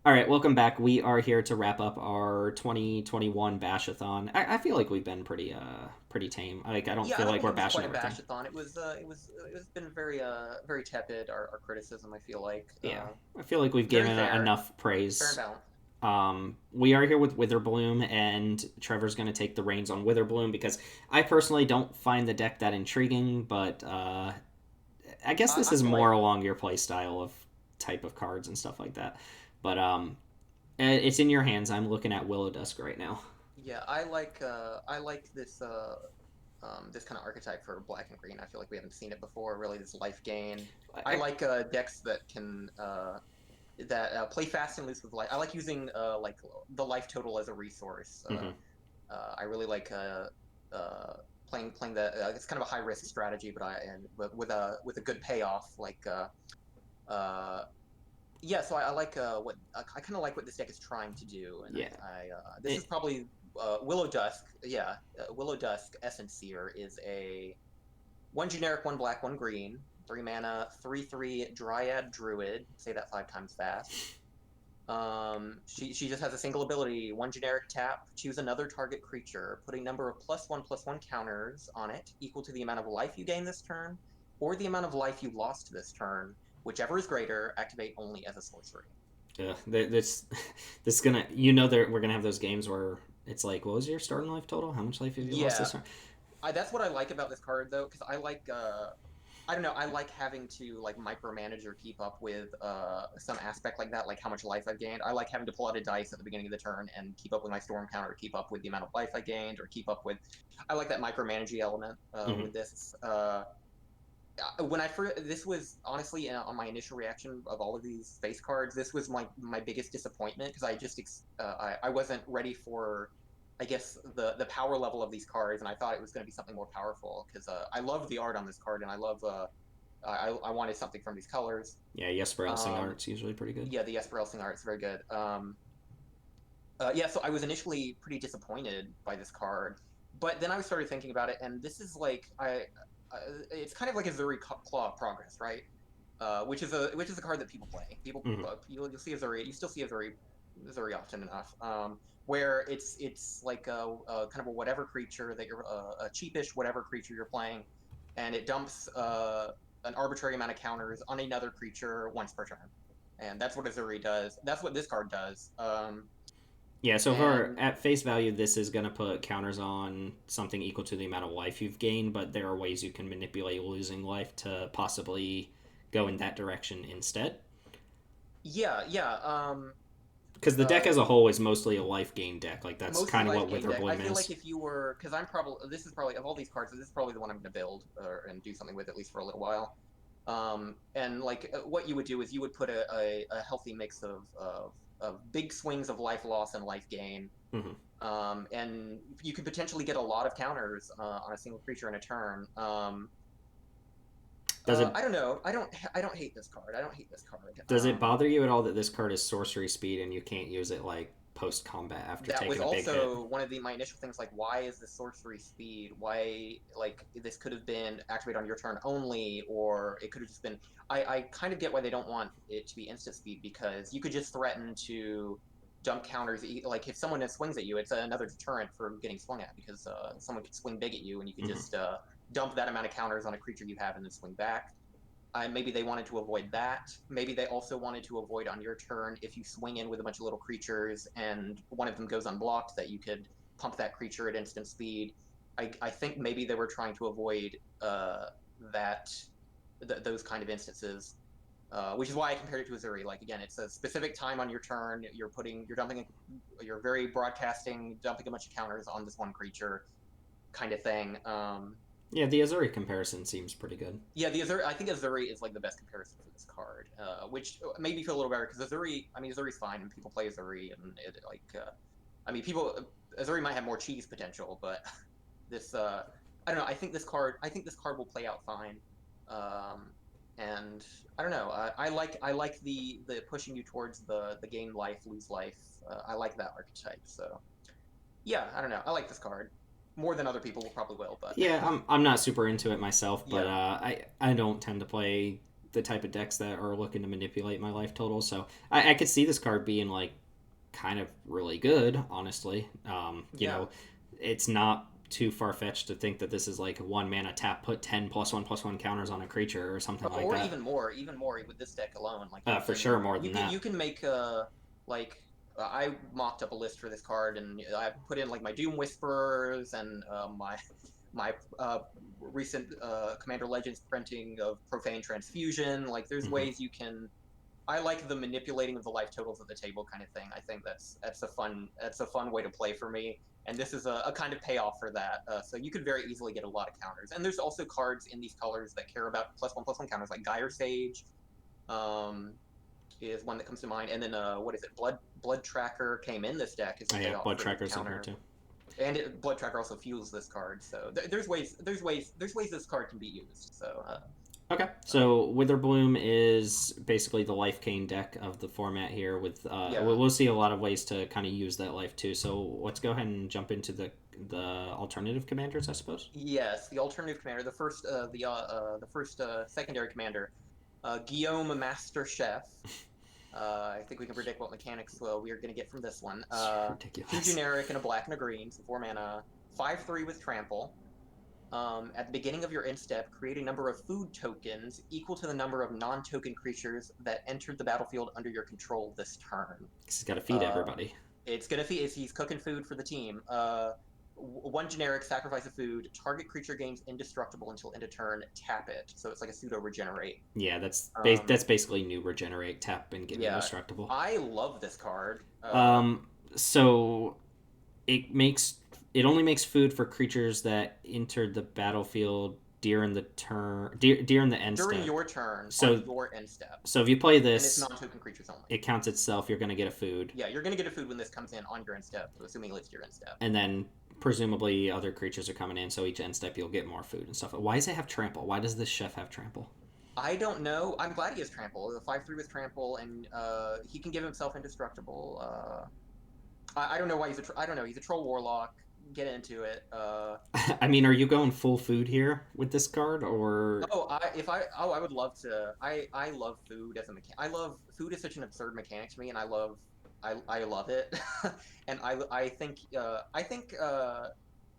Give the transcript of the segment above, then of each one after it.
All right, welcome back. We are here to wrap up our 2021 Bashathon. I feel like we've been pretty tame. Like I don't Yeah, I feel don't like think we're it was bashing quite a everything. bashathon. It was been very tepid. Our criticism, I feel like, Yeah, I feel like we've very given fair, enough fair and praise. balanced. We are here with Witherbloom, and Trevor's going to take the reins on Witherbloom because I personally don't find the deck that intriguing. But I guess this I is feel more like, along your play style of type of cards and stuff like that. But it's in your hands. I'm looking at Willowdusk right now. yeah, I like this kind of archetype for black and green. I feel like we haven't seen it before. Really, this life gain. I I, like decks that can that play fast and loose with life. I like using like the life total as a resource. mhm. I really like uh, playing that. It's kind of a high risk strategy, but with a good payoff. Uh, yeah. So I like what I kind of like what this deck is trying to do, and Yeah. this is It, probably Willow Dusk. Yeah, Willow Dusk Essencer is a one generic, one black, one green, 3 mana, 3/3 Dryad Druid. Say that 5 times fast. She just has a single ability, one generic tap, choose another target creature, putting number of +1/+1 counters on it equal to the amount of life you gain this turn, or the amount of life you lost this turn. Whichever is greater, activate only as a sorcery. this this is gonna we're gonna have those games where it's like, what was your starting life total? How much life have you lost Yeah, this turn? that's what I like about this card though, because I don't know, I like having to like micromanage or keep up with some aspect like that, like how much life I've gained. I like having to pull out a dice at the beginning of the turn and keep up with my storm counter, keep up with the amount of life I gained, or keep up with. I like that micromanaging element Mm-hmm. with this. When I first, this was honestly on my initial reaction of all of these face cards. This was my biggest disappointment because I wasn't ready for, I guess the power level of these cards, and I thought it was going to be something more powerful because I love the art on this card, and I wanted something from these colors. Yeah, Jesper Elsing Um, art's usually pretty good. yeah, the Esper Elsing art is very good. Yeah, so I was initially pretty disappointed by this card, but then I started thinking about it, and this is like it's kind of like a Zuri Claw of Progress, right? Which is a card that people play. Mm-hmm. You'll see a Zuri, you still see a Zuri often enough. Where it's like a kind of a whatever creature that you're a cheapish whatever creature you're playing, and it dumps an arbitrary amount of counters on another creature once per turn, and that's what a Zuri does. That's what this card does. Yeah, so for And at face value, this is gonna put counters on something equal to the amount of life you've gained, but there are ways you can manipulate losing life to possibly go in that direction instead. yeah, yeah. Because the deck Uh, as a whole is mostly a life gain deck. Like that's Mostly kind of life what gain deck. I Witherbloom feel like is. if you were, because I'm probably this is probably of all these cards, this is probably the one I'm going to build and do something with at least for a little while. And like what you would do is you would put a healthy mix of big swings of life loss and life gain. Mm-hmm. And you could potentially get a lot of counters on a single creature in a turn. Does it I don't know. I don't hate this card. I don't hate this card. Does it bother you at all that this card is sorcery speed and you can't use it like post combat after That was taking a big hit? also one of my initial things, like why is the sorcery speed, why like this could have been activate on your turn only, or it could have just been. I kind of get why they don't want it to be instant speed, because you could just threaten to dump counters, like if someone swings at you, it's another deterrent for getting swung at, because someone could swing big at you and you could Mm-hmm. just dump that amount of counters on a creature you have and then swing back. Maybe they wanted to avoid that. Maybe they also wanted to avoid on your turn, if you swing in with a bunch of little creatures and one of them goes unblocked, that you could pump that creature at instant speed. I think maybe they were trying to avoid that those kind of instances, which is why I compared it to Azuri. Like again, it's a specific time on your turn. You're very broadcasting, dumping a bunch of counters on this one creature, kind of thing. Yeah, the Azuri comparison seems pretty good. Yeah, the Azuri. I think Azuri is like the best comparison for this card, which made me feel a little better because Azuri. I mean, Azuri's fine, and people play Azuri, and I mean, Azuri might have more cheese potential, but this, I don't know. I think this card will play out fine, um, and I don't know. I like the pushing you towards the gain life, lose life. I like that archetype. So yeah, I don't know. I like this card more than other people probably will, but Yeah, I'm not super into it myself, but yeah. I don't tend to play the type of decks that are looking to manipulate my life total. So I could see this card being like kind of really good, honestly. You Yeah. know, it's not too far fetched to think that this is like 1 mana tap, put 10 +1/+1 counters on a creature or something like Or that. even more with this deck alone. Like you For can sure, more than you that. can make like I mocked up a list for this card, and I put in like my Doom Whisperers and my recent Commander Legends printing of Profane Transfusion. Like there's Hmm. ways you can. I like the manipulating of the life totals at the table kind of thing. I think that's a fun way to play for me, and this is a kind of payoff for that. So you could very easily get a lot of counters, and there's also cards in these colors that care about +1/+1 counters, like Gyre Sage, um, is one that comes to mind, and then what is it? Blood Tracker came in this deck as a Oh yeah, payoff Blood for the Tracker's in here counter, too. and Blood Tracker also fuels this card. So there's ways this card can be used. So Okay, so Witherbloom is basically the life cane deck of the format here. With yeah. we'll see a lot of ways to kind of use that life too. So let's go ahead and jump into the alternative commanders, I suppose. Yes, the alternative commander, the first secondary commander, Guillaume Masterchef. I think we can predict what mechanics we are going to get from this one. It's Two ridiculous. generic and a black and a green, so 4 mana, 5/3 with trample. At the beginning of your end step, create a number of food tokens equal to the number of non-token creatures that entered the battlefield under your control this turn. He's got to feed Uh, everybody. it's gonna feed. He's cooking food for the team. One generic, sacrifice a food. Target creature gains indestructible until end of turn. Tap it. So it's like a pseudo regenerate. Yeah, that's Um, that's basically new regenerate, tap and get yeah, indestructible. I love this card. So it only makes food for creatures that entered the battlefield during the turn during the end During step. your turn on So your end step, so if you play and it's this, non-token creatures only. it counts itself. You're gonna get a food, Yeah, you're gonna get a food when this comes in on your end step, assuming it lives to your end step. and then presumably other creatures are coming in. So each end step you'll get more food and stuff. Why does it have trample? Why does this chef have trample? I don't know. I'm glad he has trample. The 5/3 with trample, and he can give himself indestructible. I don't know why I don't know. He's a troll warlock. Get into it. I mean, are you going full food here with this card, or I would love to. I love food as a mechanic. I love food is such an absurd mechanic to me, and I love it. And I think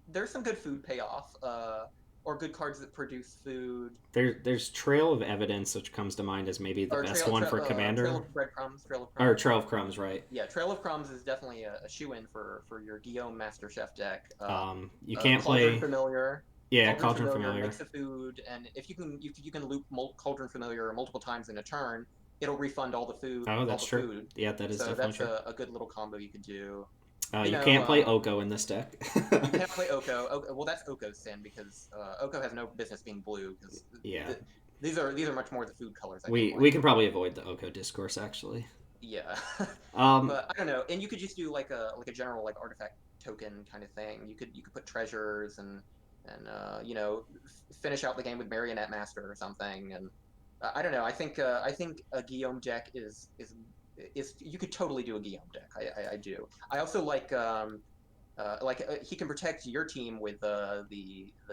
there's some good food payoff. Or good cards that produce food. there's Trail of Evidence, which comes to mind as maybe the Or best one for Trail Commander, of breadcrumbs. Trail of or crumbs. Trail of Crumbs, right? Yeah, Trail of Crumbs is definitely a shoe in for your Guillaume Masterchef deck. You can't Cauldron play. Familiar. Yeah, Cauldron Cauldron Familiar Familiar. makes a food, and if you can loop Cauldron Familiar multiple times in a turn, it'll refund all the food. Oh, All that's the true. food. Yeah, that is So definitely that's true. a good little combo you could do. You can't play Oko in this deck. You can't play Oko. Well, that's Oko's sin because Oko has no business being blue because Yeah, these are much more the food colors. I feel we like. can probably avoid the Oko discourse actually. Yeah, Um, but I don't know. And you could just do like a general like artifact token kind of thing. You could put treasures and finish out the game with Marionette Master or something. And I don't know. I think a Guillaume deck is you could totally do a Guillaume deck. I do. I also he can protect your team with the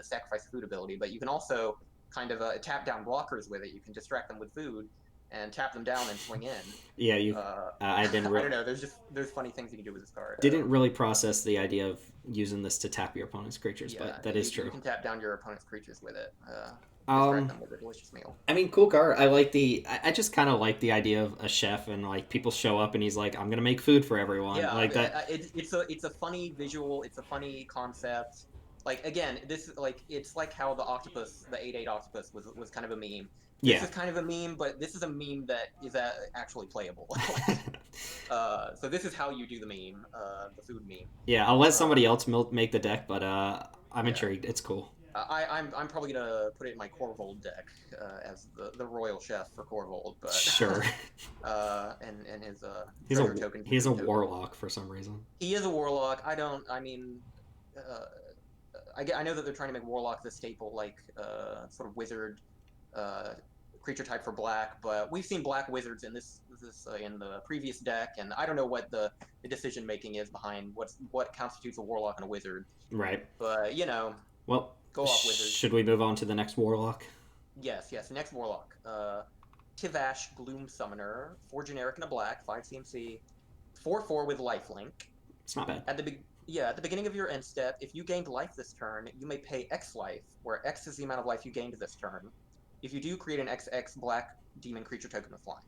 sacrifice food ability, but you can also kind of tap down blockers with it. You can distract them with food and tap them down and swing in. yeah, you. I didn't. I don't know. There's funny things you can do with this card. Didn't really process the idea of using this to tap your opponent's creatures, Yeah, but that is true. you can tap down your opponent's creatures with it. Distract Um, them with a delicious meal. I mean, cool card. I like the. I just kind of like the idea of a chef and like people show up and he's like, "I'm gonna make food for everyone." Yeah, Like that. it's a funny visual. It's a funny concept. Like again, this like it's like how the 8/8 octopus was kind of a meme. This Yeah. is kind of a meme, but this is a meme that is actually playable. So this is how you do the meme, the food meme. Yeah, I'll let somebody else make the deck, but I'm Yeah. intrigued. It's cool. I'm probably gonna put it in my Corvold deck as the royal chef for Corvold, but Sure. and his He's treasure a token. he's a warlock for some reason. He is a warlock. I mean, I know that they're trying to make warlock the staple like sort of wizard creature type for black, but we've seen black wizards in this in the previous deck, and I don't know what the decision making is behind what constitutes a warlock and a wizard. Right. But Well, go off wizards. should we move on to the next warlock? Yes. Next warlock. Tivash Gloom Summoner, 4 generic and a black, 5 CMC, 4/4 with lifelink. It's not bad. At the beginning of your end step, if you gained life this turn, you may pay X life, where X is the amount of life you gained this turn. If you do, create an XX black demon creature token with flying.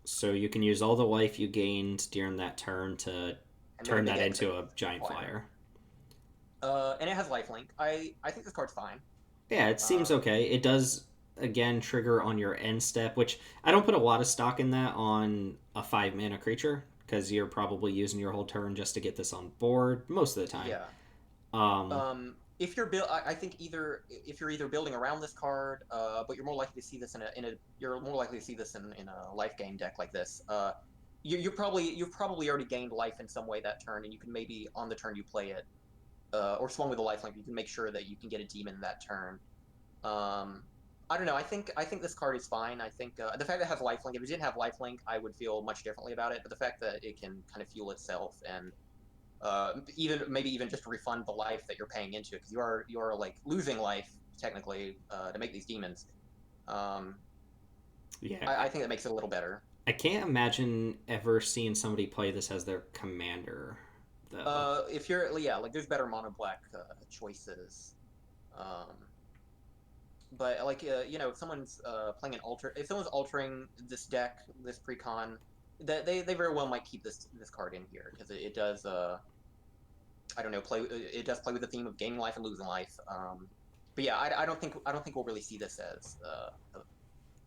So you can use all the life you gained during that turn to turn that into a giant flyer. And it has lifelink. I think this card's fine. Yeah, it seems okay. It does again trigger on your end step, which I don't put a lot of stock in that on a 5 mana creature because you're probably using your whole turn just to get this on board most of the time. Yeah. If you're I think if you're either building around this card, but you're more likely to see this in a life gain deck like this. You've probably already gained life in some way that turn, and you can maybe on the turn you play it, or swung with a lifelink, you can make sure that you can get a demon that turn. I don't know. I think this card is fine. I think the fact that it has lifelink. If it didn't have lifelink, I would feel much differently about it. But the fact that it can kind of fuel itself and even just refund the life that you're paying into, because you are like losing life technically to make these demons. Yeah, I think that makes it a little better. I can't imagine ever seeing somebody play this as their commander, though. If you're like there's better mono black choices. But like if someone's if someone's altering this deck, this precon, that they very well might keep this card in here because it does I don't know it does play with the theme of gaining life and losing life. But yeah, I don't think we'll really see this as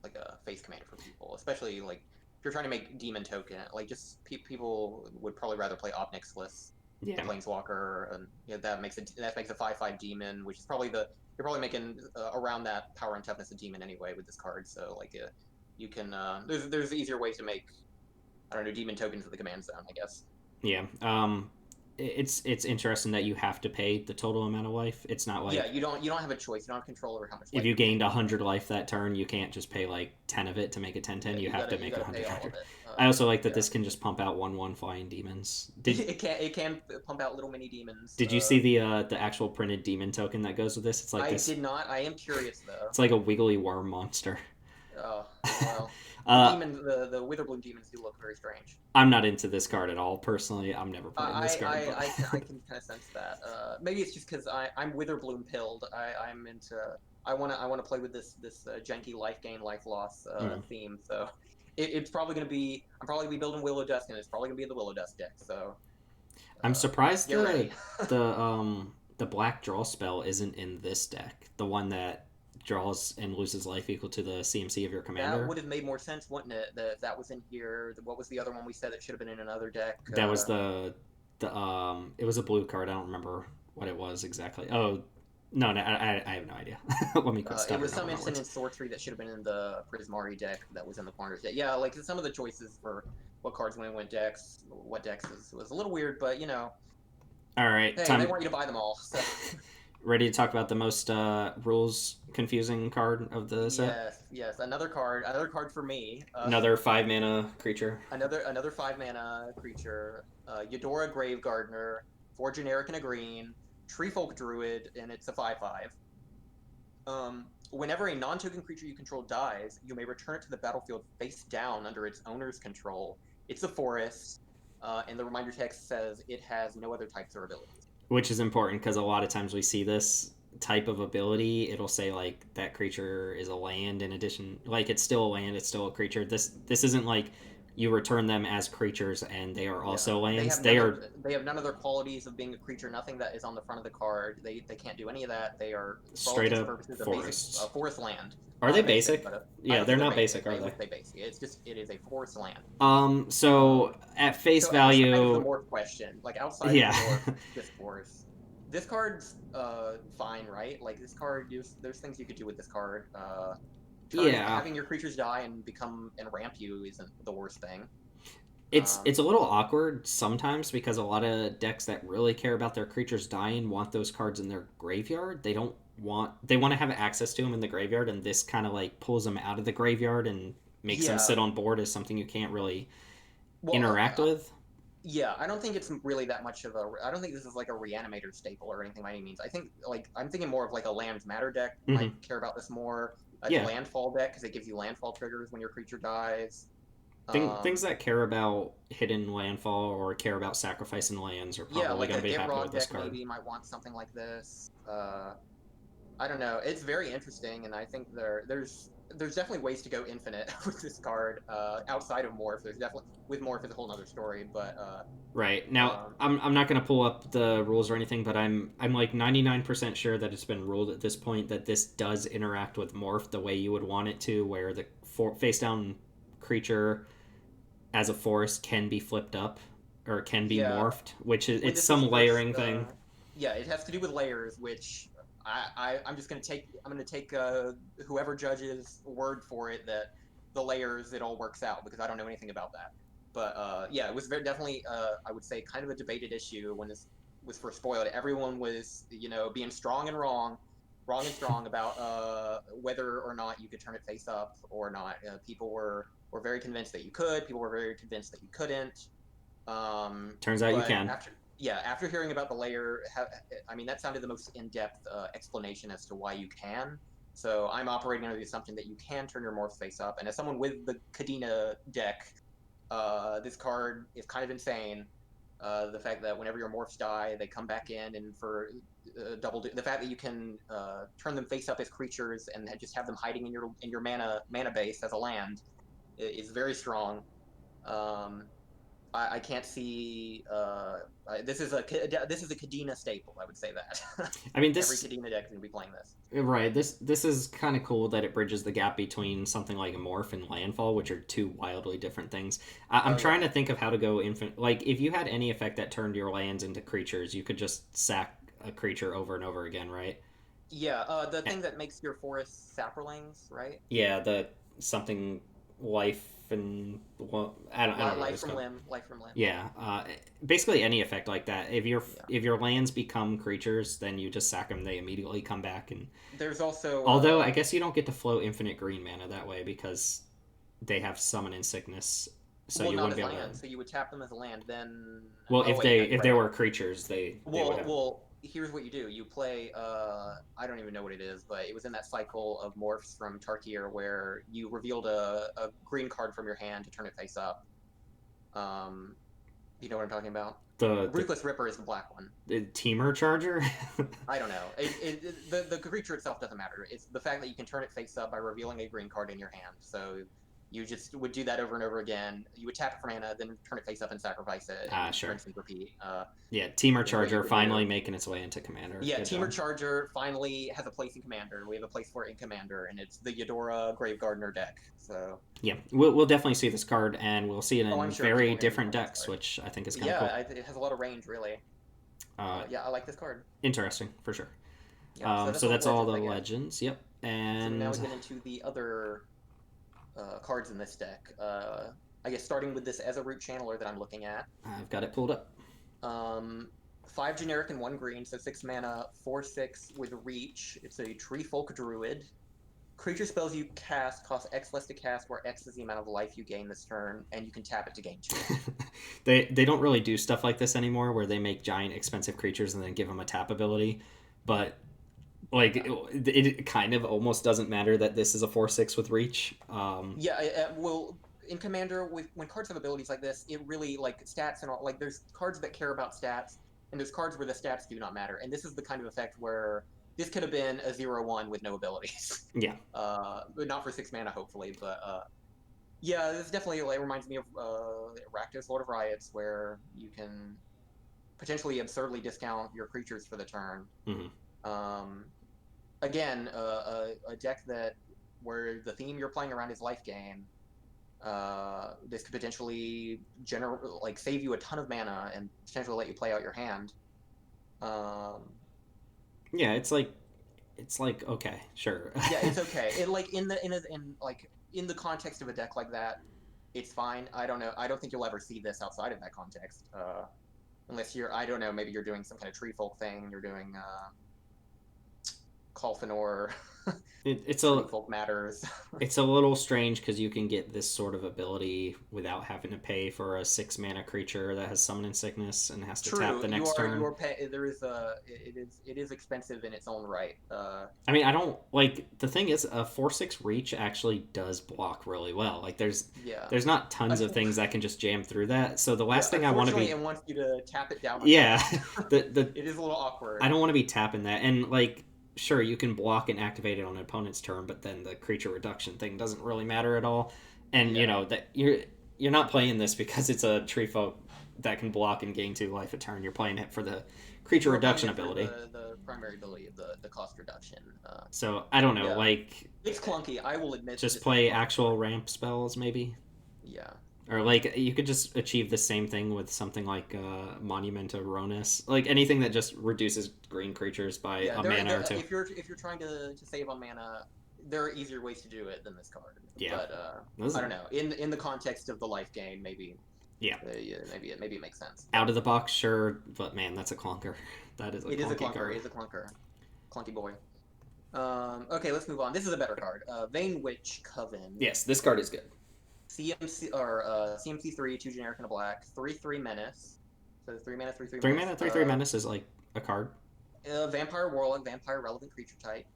like a face commander for people, especially like if you're trying to make demon token. Like just people would probably rather play Obnixless, Planeswalker, and that makes a 5/5 demon, which is probably you're probably making around that power and toughness a demon anyway with this card. So like you can there's easier ways to make, I don't know, demon tokens at the command zone, I guess. Yeah. It's interesting that you have to pay the total amount of life. It's not like you don't have a choice. You don't have control over how much. If you gained 100 life that turn, you can't just pay like 10 of it to make a 10/10. You have to make 100. I also like that this can just pump out 1/1 flying demons. It can pump out little mini demons. Did you see the actual printed demon token that goes with this? It's like I did not. I am curious though. It's like a wiggly worm monster. Oh well. The Witherbloom demons do look very strange. I'm not into this card at all, personally. I'm never playing this card. I can kind of sense that. Maybe it's just because I'm Witherbloom pilled. I'm into. I want to play with this janky life gain, life loss theme. So it's probably going to be. I'm probably going to be building Willowdusk, and it's probably going to be the Willowdusk deck. So I'm surprised the black draw spell isn't in this deck. The one that draws and loses life equal to the CMC of your commander. That would have made more sense, wouldn't it? That was in here. What was the other one we said that should have been in another deck? That was the it was a blue card. I don't remember what it was exactly. Oh, no, I have no idea. Let me quit. It was some instant in sorcery that should have been in the Prismari deck that was in the corners deck. Yeah, like some of the choices for what cards went in what decks was a little weird, but you know. All right, hey, they want you to buy them all. So. Ready to talk about the most rules confusing card of the set? Yes. Another card for me. Another 5 mana creature. Another 5 mana creature. Eudora Grave Gardener, 4 generic and a green, Treefolk Druid, and it's a 5/5. Whenever a non-token creature you control dies, you may return it to the battlefield face down under its owner's control. It's a forest, and the reminder text says it has no other types or abilities. Which is important because a lot of times we see this type of ability. It'll say like that creature is a land in addition, like it's still a land, it's still a creature. This isn't like you return them as creatures and they are also lands. They have none of their qualities of being a creature. Nothing that is on the front of the card. They can't do any of that. They are straight up forests. Forest land. Are they basic? Yeah, they're not basic, are they? They basic. It is a forest land. So at face value, outside of the morph question, like outside of the morph discourse, this card's fine, right? Like this card, there's things you could do with this card. Having your creatures die and ramp you isn't the worst thing. It's a little awkward sometimes because a lot of decks that really care about their creatures dying want those cards in their graveyard. They want to have access to them in the graveyard, and this kind of like pulls them out of the graveyard and makes them sit on board as something you can't really interact with. Yeah, I don't think it's really that much of a. I don't think this is like a reanimator staple or anything by any means. I think I'm thinking more of like a lands matter deck might care about this more. It's a Yeah, landfall deck because it gives you landfall triggers when your creature dies. things that care about hidden landfall or care about sacrificing lands are Yeah, probably like going a to be Get happy with Rod this deck card. maybe might want something like this. I don't know. It's very interesting, and I think there's definitely ways to go infinite with this card. Outside of Morph, there's definitely with Morph is a whole other story. But Right. Now, um, I'm not going to pull up the rules or anything, but I'm like 99% sure that it's been ruled at this point that this does interact with Morph the way you would want it to, where the face down creature as a forest can be flipped up or can be yeah, morphed, which is when it's this was some first, layering thing. yeah, it has to do with layers, which I'm just gonna take whoever judges word for it that the layers it all works out because I don't know anything about that. But yeah, it was very definitely I would say kind of a debated issue when this was first spoiled. Everyone was being strong and wrong and strong about whether or not you could turn it face up or not. People were very convinced that you could. People were very convinced that you couldn't. Turns out you But can. after hearing about the layer, I mean, that sounded the most in-depth explanation as to why you can. So I'm operating under the assumption that you can turn your morph face up. And as someone with the Kadena deck, this card is kind of insane. The fact that whenever your morphs die, they come back in, and for the fact that you can turn them face up as creatures and just have them hiding in your mana base as a land is very strong. Um, I can't see. This is a Kadena staple. I would say that I mean, every this Kadena deck is gonna be playing this. right. This is kind of cool that it bridges the gap between something like a morph and landfall, which are two wildly different things. I'm Oh trying yeah, to think of how to go infinite. Like, if you had any effect that turned your lands into creatures, you could just sack a creature over and over again, right? yeah. The Eh, thing that makes your forest saprolings, right? Yeah, the something life and well, I don't know what Life it's from called. limb, life from limb. Yeah, basically any effect like that. Yeah. If your lands become creatures, then you just sack them. They immediately come back. And There's also although I guess you don't get to flow infinite green mana that way because they have summon in sickness, so well, you not wouldn't as be able to. land. So you would tap them as a land. Then Well, oh wait, if right. there were creatures, they would have. Well, here's what you do. You play I don't even know what it is, but it was in that cycle of morphs from Tarkir where you revealed a green card from your hand to turn it face up. Um, you know what I'm talking about? The Ruthless Ripper is the black one. the teamer charger. I don't know. The creature itself doesn't matter. It's the fact that you can turn it face up by revealing a green card in your hand. So you just would do that over and over again. You would tap it for mana, then turn it face up and sacrifice it, and Sure. rinse and repeat. Yeah, teamer Is what you charger would finally do. making its way into commander. Yeah, Good Teamer job. Charger finally has a place in Commander. We have a place for it in Commander, and it's the Eudora Grave Gardener deck. So, Yeah, we'll definitely see this card, and we'll see it oh, I'm in sure very people are going to be different playing this decks, card. which I think is kind of Yeah, cool. it has a lot of range, really. Uh, Yeah, I like this card. Interesting for sure. Yeah, so that's So all that's all Legends, the I guess. legends. Yep, So we now we and get into the other cards in this deck. I guess starting with this as a root channeler that I'm looking at. I've got it pulled up. Um, 5 generic and 1 green, so 6 mana, 4/6 with reach. It's a Tree Folk Druid. Creature spells you cast cost X less to cast, where X is the amount of life you gain this turn, and you can tap it to gain 2. They don't really do stuff like this anymore, where they make giant expensive creatures and then give them a tap ability, but like Yeah, it kind of almost doesn't matter that this is a 4/6 with reach. yeah. Well, in Commander, when cards have abilities like this, it really like stats and all. Like, there's cards that care about stats, and there's cards where the stats do not matter. And this is the kind of effect where this could have been a 0/1 with no abilities. Yeah, But not for 6 mana, hopefully. But yeah, this definitely like reminds me of Rakdos Lord of Riots, where you can potentially absurdly discount your creatures for the turn. hmm Um, Again, a deck that where the theme you're playing around is life gain. This could potentially save you a ton of mana and potentially let you play out your hand. Um, yeah. It's like okay, sure. yeah, it's okay. It like in the context of a deck like that, it's fine. I don't know. I don't think you'll ever see this outside of that context. Unless you're, I don't know, maybe you're doing some kind of tree folk thing. You're doing Kolpanov. It's Tree a folk matters. it's a little strange because you can get this sort of ability without having to pay for a 6 mana creature that has summon and sickness and has to tap True, the next turn. there is a it is expensive in its own right. I mean, I don't like the thing is a 4/6 reach actually does block really well. Like Yeah. there's not tons of Unf- things that can just jam through that. So the yeah, last thing I want to unfortunately, be it wants you to tap it down on yeah, top. the It is a little I awkward. don't want to be tapping that. And like sure, you can block and activate it on an opponent's turn, but then the creature reduction thing doesn't really matter at all. And you Yeah. know that you're not playing this because it's a tree folk that can block and gain 2 life a turn. You're playing it for the creature You are playing reduction it for ability. the primary ability of the cost reduction. So I don't know, Yeah, like it's clunky. I will admit just this is play clunky. actual ramp spells maybe. Yeah. Or like you could just achieve the same thing with something like Monument of Ronus, like anything that just reduces green creatures by Yeah, a mana or there two. if you're trying to save on mana, there are easier ways to do it than this card. Yeah, But I don't know. In the context of the life game, maybe yeah, yeah, maybe it makes sense. out of the box, sure, but man, that's a clunker. That is a It is a clunky clunker. card. It is a clunker. Clunky boy. Okay, let's move on. This is a better card. Vayne Witch Coven. Yes, this card is good. CMC 3, 2 generic and a black, 3/3 menace. So 3 mana, 3/3 Three menace. mana, 3/3 menace is like a card. Vampire Warlock, vampire relevant creature type.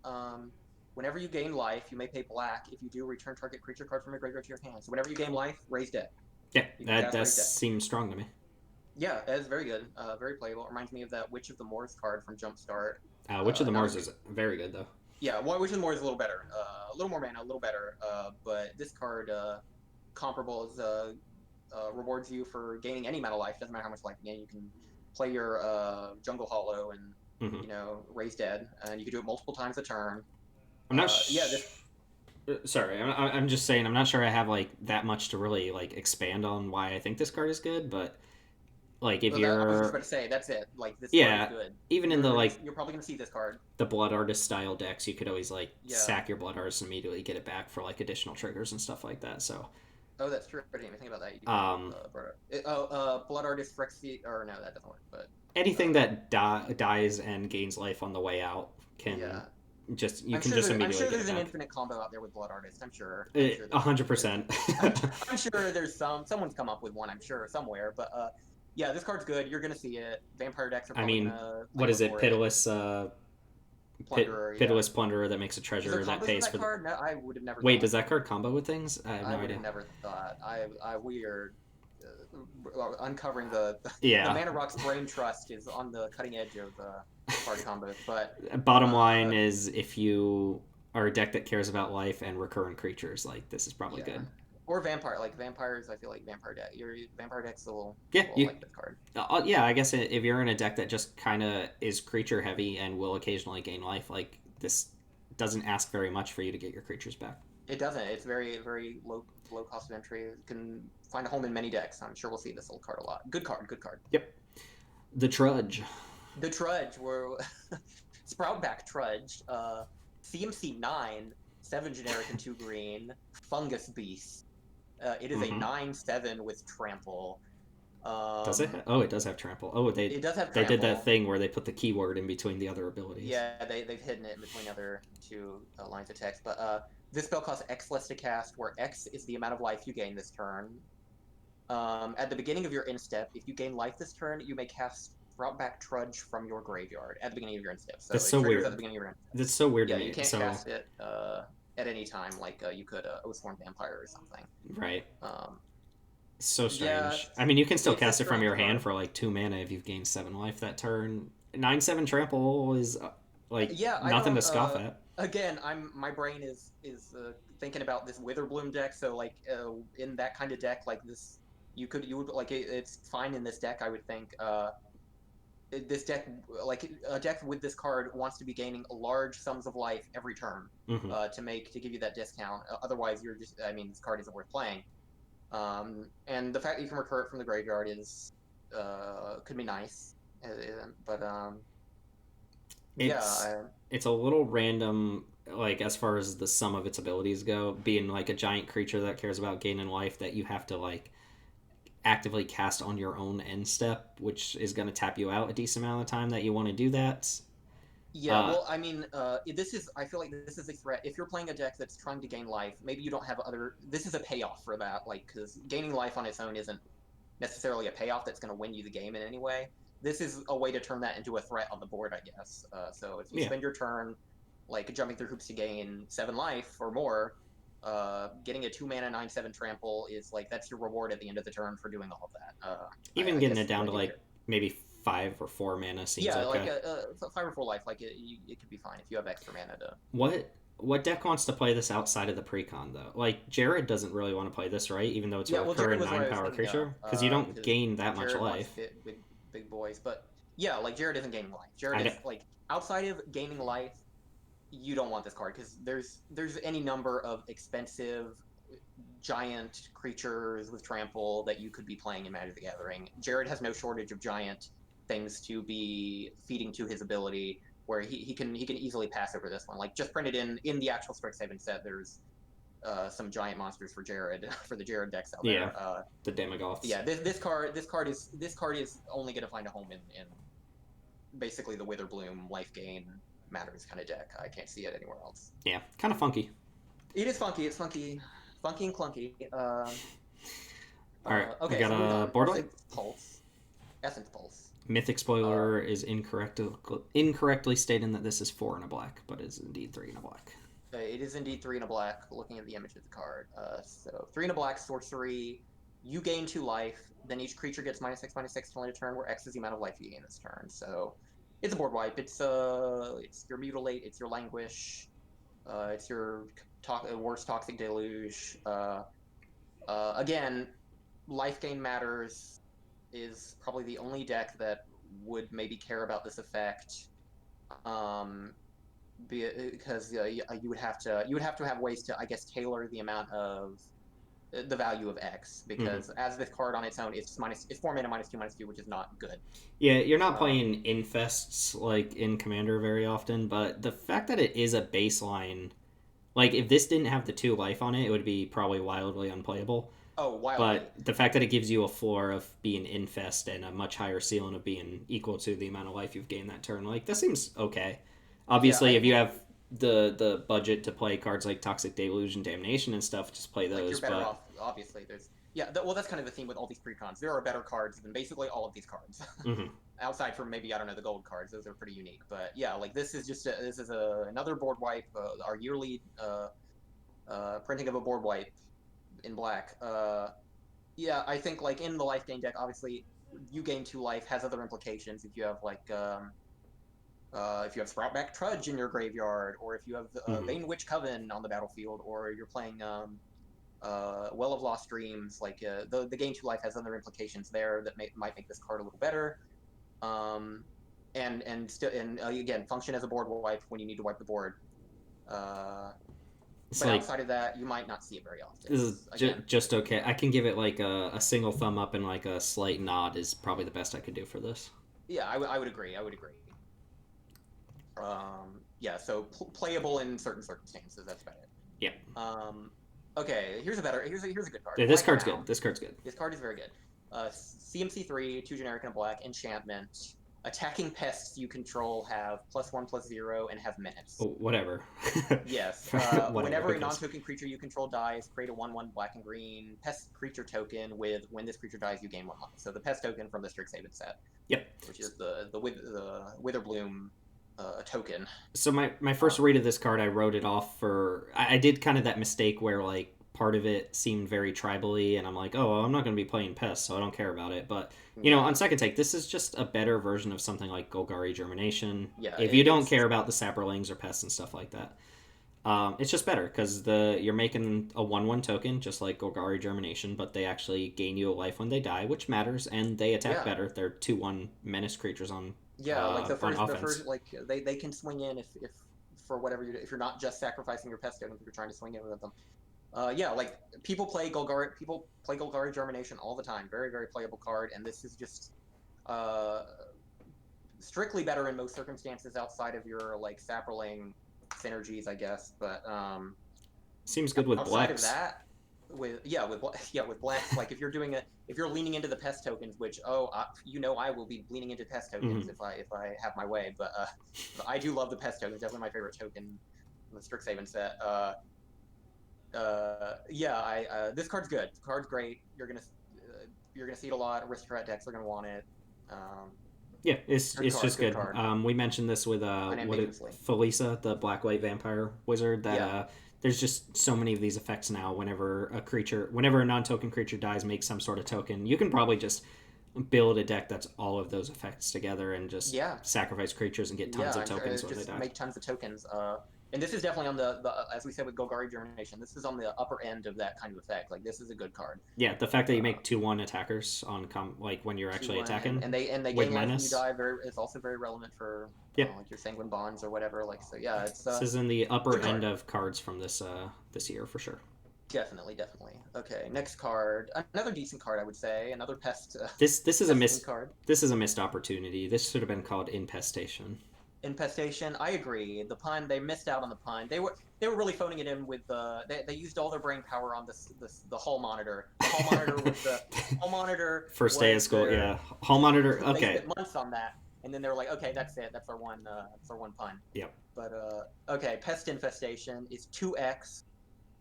Whenever you gain life, you may pay black. If you do, return target creature card from your graveyard to your hand. So whenever you gain life, raise dead. Yeah, You can that cast raise dead. seems strong to me. Yeah, that is very good. Very playable. It reminds me of that Witch of the Moors card from Jumpstart. Witch of the Not Mars a, is very good though. yeah, Witch of the Moors is a little better. A little more mana, a little better. But this card, comparable, is rewards you for gaining any mana life. Doesn't matter how much life you gain. You can play your Jungle Hollow and raise dead, and you can do it multiple times a turn. I'm not. Yeah, this Sorry, I'm just saying. I'm not sure I have like that much to really like expand on why I think this card is good, but like if I was just you're about to say that's it. Like this yeah, card is good. even in the like You're probably gonna see this card. the Blood Artist style decks, you could always like Yeah. sack your Blood Artist and immediately get it back for like additional triggers and stuff like that. So Oh, that's true. I didn't even think about that. You Blood Artist Rexy, or no, that doesn't work. But anything that dies and gains life on the way out can yeah, just I'm just sure immediately get there's it an back. infinite combo out there with Blood Artist. I'm sure. 100%. I'm sure there's someone's come up with one. I'm sure somewhere. But yeah, this card's good. You're gonna see it. Vampire decks are I probably mean, gonna. what is it? for Pitiless Plunderer. Pitiless Plunderer that makes a Is there treasure that combos pays with for that card? No, I would have never. Wait, thought. does that card combo with things? I have I no would idea. have never thought. We are uncovering the Yeah. Mana Rock's brain trust is on the cutting edge of card combos. But Bottom line is if you are a deck that cares about life and recurrent creatures, like this is probably good. Or vampire, like vampires. I feel like vampire deck. Your vampire decks will You, like this card. Yeah, I guess if you're in a deck that just kind of is creature heavy and will occasionally gain life, like this doesn't ask very much for you to get your creatures back. It doesn't. It's very low cost of entry. You can find a home in many decks. I'm sure we'll see this old card a lot. Good card. Yep. The Trudge. The Trudge. We're Sproutback Trudge. CMC 9, 7 generic and 2 green. Fungus Beast. It is a 9/7 with trample. Does it? Oh, it does have trample. Oh, it does have trample. They did that thing where they put the keyword in between the other abilities. Yeah, they've hidden it in between the other two lines of text. But this spell costs X less to cast, where X is the amount of life you gain this turn. At the beginning of your instep, if you gain life this turn, you may cast Sproutback Trudge from your graveyard at the beginning of your instep. So that's so weird. At the beginning of your instep. That's so weird to me. You can't cast it at any time, like you could Oathsworn Vampire or something. Right. So strange. Yeah, I mean, you can still cast it from your hand for like 2 mana if you've gained 7 life that turn. 9/7 trample is nothing to scoff at. Again, my brain is thinking about this Witherbloom deck. So like in that kind of deck, like this, you would like it's fine in this deck. I would think. This deck, like a deck with this card, wants to be gaining large sums of life every turn to give you that discount. Otherwise, you're just. I mean, this card isn't worth playing. And the fact that you can recur it from the graveyard is could be nice, but it's a little random, like as far as the sum of its abilities go. Being like a giant creature that cares about gaining life that you have to like actively cast on your own end step, which is going to tap you out a decent amount of the time that you want to do that. Yeah, well, I mean, this is. I feel like this is a threat. If you're playing a deck that's trying to gain life, maybe you don't have other. This is a payoff for that, like, because gaining life on its own isn't necessarily a payoff that's going to win you the game in any way. This is a way to turn that into a threat on the board, I guess. So if you Yeah. spend your turn, like, jumping through hoops to gain 7 life or more, getting a 2 mana 9/7 trample is like that's your reward at the end of the turn for doing all of that. Even I getting guess it down I to do like care. maybe 5 or 4 mana seems Yeah, like okay. 5 or 4 life, like it could be fine if you have extra mana to. What deck wants to play this outside of the precon though? Like Jared doesn't really want to play this, right? Even though it's a Yeah, well, Jared recurring was what nine I was power thinking of, creature, because you don't because gain that much Jared wants life. big boys, but yeah, like Jared isn't gaining life. Jared I is don't, like outside of gaining life, you don't want this card because there's any number of expensive giant creatures with trample that you could be playing in Magic the Gathering. Jared has no shortage of giant things to be feeding to his ability, where he can easily pass over this one. Like just printed in the actual Strixhaven set, there's some giant monsters for Jared for the Jared decks out yeah, there. the Demagoths. Yeah, this card is only going to find a home in basically the Witherbloom life gain matters kind of deck. I can't see it anywhere else. Yeah, kind of funky. It is funky. It's funky and clunky. All right, we Okay, got so moving a on. board wipe. Essence Pulse. Mythic Uh, spoiler is incorrectly stating that this is 4 and a black, but is indeed 3 and a black. it is indeed 3 and a black. Looking at the image of the card, so 3 and a black sorcery. You gain 2 life. Then each creature gets -6/-6 till end of turn, where X is the amount of life you gain this turn. So it's a board wipe. It's your mutilate. It's your languish. It's your worst toxic deluge. Again, life gain matters is probably the only deck that would maybe care about this effect. Um, because you would have to have ways to, I guess, tailor the amount of the value of X, Mm-hmm. because as this card on its own, it's 4 mana -2/2, which is not good. Yeah, you're not Um, playing infests like in Commander very often, but the fact that it is a baseline, like if this didn't have the 2 life on it, it would be probably wildly unplayable. oh, But wildly. the fact that it gives you a floor of being infest and a much higher ceiling of being equal to the amount of life you've gained that turn, like that seems okay. Yeah, Obviously, if you have the budget to play cards like Toxic Deluge and Damnation and stuff, just play like you're those. better But off. Obviously, well, that's kind of the theme with all these precons. There are better cards than basically all of these cards. mhm. Outside from maybe, I don't know, the gold cards, those are pretty unique. But yeah, like this is another board wipe. Our yearly printing of a board wipe in black. Yeah, I think like in the life gain deck, obviously you gain 2 life has other implications. If you have Sproutback Trudge in your graveyard, or if you have Mhm. Vayne Witch Coven on the battlefield, or you're playing Well of Lost Dreams, like the gain 2 life has other implications there that might make this card a little better. Um, and still, and again, function as a board wipe when you need to wipe the board. Uh, It's but like outside of that, you might not see it very often. this is Again, just okay. I can give it like a single thumb up and like a slight nod is probably the best I could do for this. yeah, I would agree. I would agree. Yeah, so playable in certain circumstances. That's about it. Yeah. Okay, here's a good card. Yeah, this Blank card's Mound. good. This card's good. This card is very good. CMC 3, 2 generic and a black, enchantment. Attacking pests you control have +1/+0 and have menace. Oh, whatever. Yes. Whatever. Whenever Who a cares? non-token creature you control dies, create a 1/1 black and green pest creature token with when this creature dies, you gain 1 life. So the pest token from the Strixhaven set, Yep. which is the Witherbloom token. So my first read of this card, I wrote it off for. I did kind of that mistake where like part of it seemed very tribally, and I'm like, oh, well, I'm not going to be playing pests, so I don't care about it. But Yeah. on second take, this is just a better version of something like Golgari Germination. Yeah. If you don't care about the saprolings or pests and stuff like that, it's just better because you're making a 1/1 token just like Golgari Germination, but they actually gain you a life when they die, which matters, and they attack Yeah. better. They're 2/1 menace creatures on Yeah, like on the offense. first, like they can swing in if for whatever if you're not just sacrificing your pest token, if you're trying to swing in with them. Yeah, like people play Golgari Germination all the time. Very, very playable card, and this is just uh, strictly better in most circumstances outside of your like Saproling synergies, I guess. But Seems good with outside of Blex. that, with blacks. Like if you're leaning into the pest tokens, which I will be leaning into pest tokens Mm-hmm. if I have my way. But I do love the pest tokens. Definitely my favorite token in the Strixhaven set. This card's good. The card's great. You're gonna see it a lot. Aristocrat decks are gonna want it. Um, Yeah, it's just good good. card. We mentioned this with Unambiguously. Felisa, the black white vampire wizard. That Yeah. there's just so many of these effects now. Whenever a non-token creature dies, makes some sort of token. You can probably just build a deck that's all of those effects together and just Yeah. sacrifice creatures and get tons Yeah, of tokens when they just die. make tons of tokens. And this is definitely on the as we said with Golgari Germination, this is on the upper end of that kind of effect. Like this is a good card. Yeah, the fact that you Uh, make 2/1 attackers on like when you're two actually one, and, attacking and they with gain life when you menace. die. Is also very relevant for Yeah, like your Sanguine Bonds or whatever. Like so, yeah, it's this is in the upper good end card. of cards from this year for sure. Definitely, definitely. Okay, next card. Another decent card, I would say. Another This is a pest themed card. missed opportunity. This should have been called infestation. Infestation. I agree. The pun. They missed out on the pun. They were really phoning it in with they used all their brain power on the hall monitor. The hall monitor was the hall monitor First day of was school, their yeah. Hall monitor. they Okay. spent months on that, and then they were like, okay, that's it. That's our one pun. Yep. But okay, pest infestation is 2x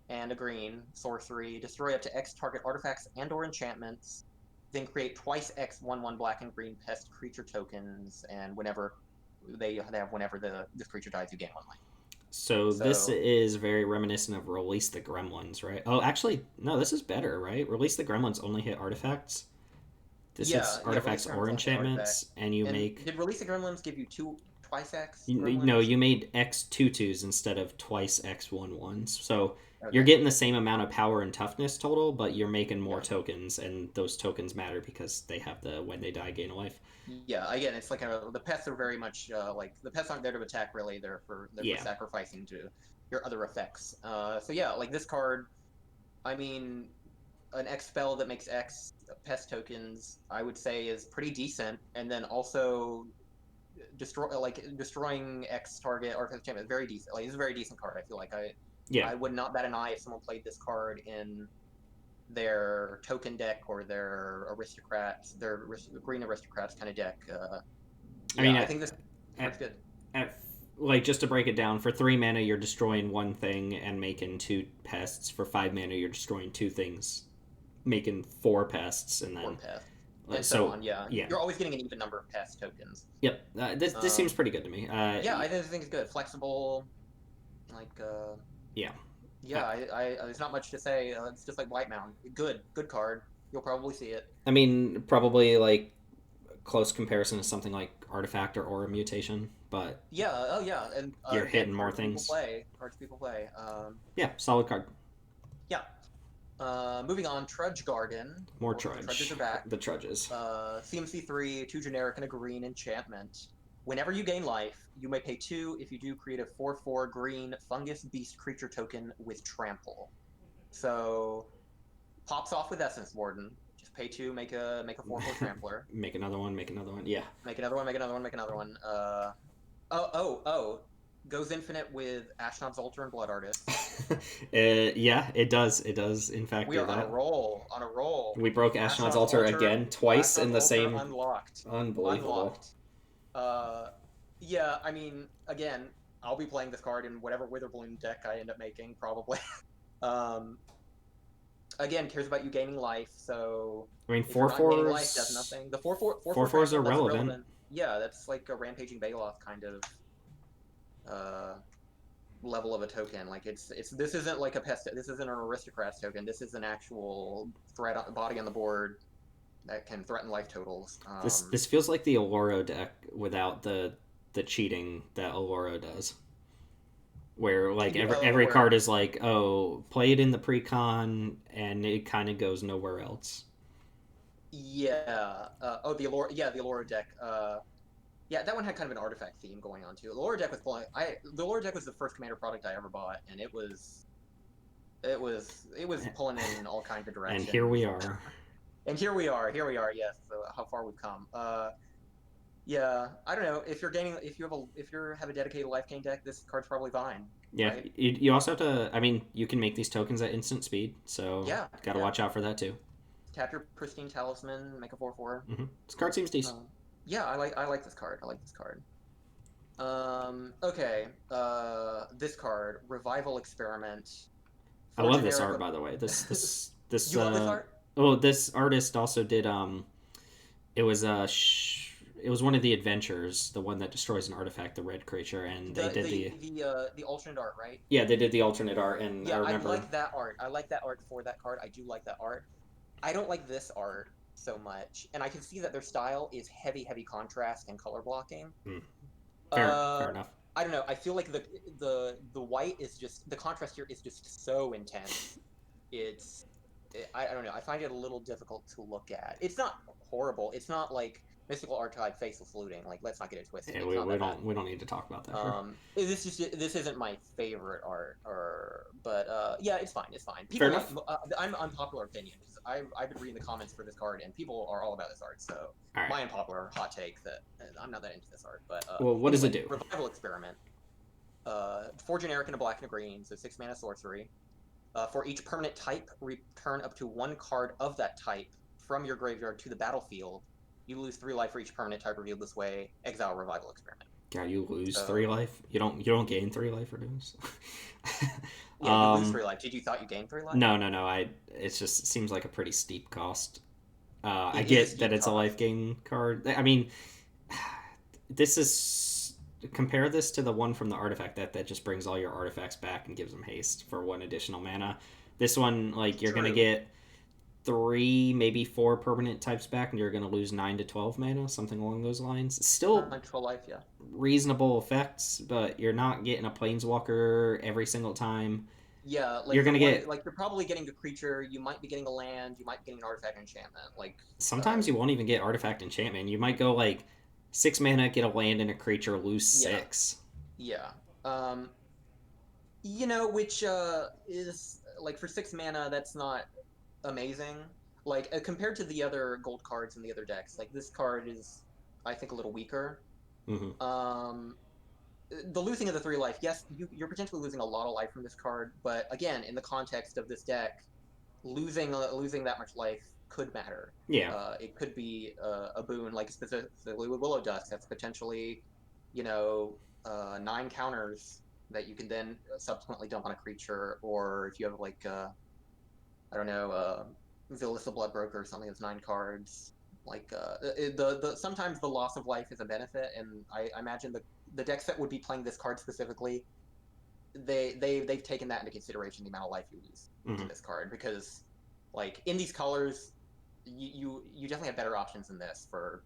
and a green sorcery. Destroy up to X target artifacts and/or enchantments. Then create twice X 1/1 black and green pest creature tokens, and whenever this creature dies, you gain 1 life. So this So is very reminiscent of Release the Gremlins, right? Oh, actually, no. This is better, right? Release the Gremlins only hit artifacts. This hits yeah, artifacts release or gremlins only hit enchantments, artifacts. and you And make did release the gremlins give you twice X no. gremlins? You made X tutus instead of twice X 1/1s. So you're Okay, getting the same amount of power and toughness total, but you're making more yeah, tokens, and those tokens matter because they have the when they die gain a life. yeah. Again, it's like the pests are very much like the pests aren't there to attack. Really, they're for Yeah. sacrificing to your other effects. So yeah, like this card. I mean, an X spell that makes X pest tokens, I would say, is pretty decent. And then also destroying X target or enchantment is very decent. Like it's a very decent card. I feel like I Yeah. I would not bat an eye if someone played this card in their token deck or their green aristocrats kind of deck. I mean, I think this card's at, good. at like just to break it down, for 3 mana you're destroying one thing and making two pests. For 5 mana you're destroying two things, making four pests, and Or then pest. And so so on, yeah. yeah, You're always getting an even number of pest tokens. yep. This seems pretty good to me. Yeah, I just think it's good. Flexible, like Yeah. yeah, there's not much to say. It's just like White Mountain. Good card. You'll probably see it. I mean, probably like close comparison to something like Artifact or Aura Mutation, but Yeah, oh yeah, and you're again, hitting more things. Cards people play. Yeah, solid card. Yeah. Moving on, Trudge Garden. More The Trudges Trudge. are back. The Trudges. CMC3, 2 generic and a green enchantment. Whenever you gain life, you may pay 2. If you do, create a 4/4 green fungus beast creature token with trample. So pops off with Essence Warden. Just pay 2, make a 4/4 trampler. Make another one. Make another one. Yeah. Make another one. Make another one. Make another one. Goes infinite with Ashnod's Altar and Blood Artist. Yeah, it does. It does. In fact, We do are on that. a roll. On a roll. We broke Ashnod's Altar again, twice in the Ashnod's Altar same. unlocked. Unbelievable. Yeah. I mean, again, I'll be playing this card in whatever Witherbloom deck I end up making, probably. Again, cares about you gaining life. So I mean, if you're not gaining 4/4s. life, does nothing. The 4/4s are relevant. Yeah, that's like a rampaging Baloth kind of level of a token. Like this isn't like a pest. This isn't an aristocrat's token. This is an actual body on the board that can threaten life totals. This feels like the Aloro deck without the cheating that Aloro does. Where like every card is like, oh, play it in the precon, and it kind of goes nowhere else. Yeah. The Alora deck. Yeah, that one had kind of an artifact theme going on too. The Allura deck was the Allura deck was the first commander product I ever bought, and it was pulling in all kinds of directions. And here we are. And here we are. Yes, so how far we've come. Yeah, I don't know if you're gaining if you have a dedicated life gain deck, this card's probably fine, Yeah, right? you also have to. I mean, you can make these tokens at instant speed, so Yeah, got to yeah. watch out for that too. Tap your pristine talisman, make a 4/4. This card seems decent. Yeah, I like this card. I like this card. Okay. This card, Revival Experiment I for love this generic. art, by the way. This. You love this art? Oh, this artist also did. It was it was one of the adventures, the one that destroys an artifact, the red creature, and they did The alternate art, right? yeah, they did the alternate art, and I Yeah, I remember like that art. I like that art for that card. I do like that art. I don't like this art so much, and I can see that their style is heavy, heavy contrast and color blocking. hmm, fair Uh, enough. I don't know. I feel like the white is just the contrast here is just so intense. It's I don't know. I find it a little difficult to look at. It's not horrible. It's not like Mystical Archive Faceless Looting. Like, let's not get it twisted. Yeah, It's not that bad. we don't need to talk about that here. This isn't my favorite art, or but yeah, it's fine. It's fine. Fair People like enough. I'm unpopular opinion because I've been reading the comments for this card and people are all about this art. So All right. my unpopular hot take that I'm not that into this art. But Well, what does it anyway, do? Revival Experiment. 4 generic and a black and a green, so 6 mana sorcery. For each permanent type, return up to one card of that type from your graveyard to the battlefield. You lose 3 life for each permanent type revealed this way. Exile Revival Experiment. God, you lose So 3 life. You don't gain 3 life for doing this. yeah, you lose 3 life. Did you thought you gained 3 life? No. It just seems like a pretty steep cost. I It is a get that steep it's a cost. life gain card. I mean, this is compare this to the one from the artifact that just brings all your artifacts back and gives them haste for 1 additional mana. This one, like, you're gonna True. get 3, maybe 4 permanent types back, and you're gonna lose 9 to 12 mana, something along those lines. It's still 12 life, yeah. reasonable effects, but you're not getting a planeswalker every single time. Yeah, like You're the gonna one, get like you're probably getting a creature. You might be getting a land. You might be getting an artifact enchantment. Like, sometimes you won't even get artifact enchantment. You might go like 6 mana, get a land and a creature, lose yeah, 6. yeah. Um, which is like for 6 mana, that's not amazing. Like compared to the other gold cards in the other decks, like this card is, I think, a little weaker. Mm-hmm. The losing of the 3 life, yes, you're potentially losing a lot of life from this card, but again, in the context of this deck, losing that much life could matter. Yeah. It could be a boon, like specifically with Willowdusk. That's potentially, 9 counters that you can then subsequently dump on a creature, or if you have like I don't know, Villas the Bloodbroker or something that's 9 cards. Like the sometimes the loss of life is a benefit, and I imagine the decks that would be playing this card specifically, they've taken that into consideration, the amount of life you lose to this card, because like in these colors, you definitely have better options than this for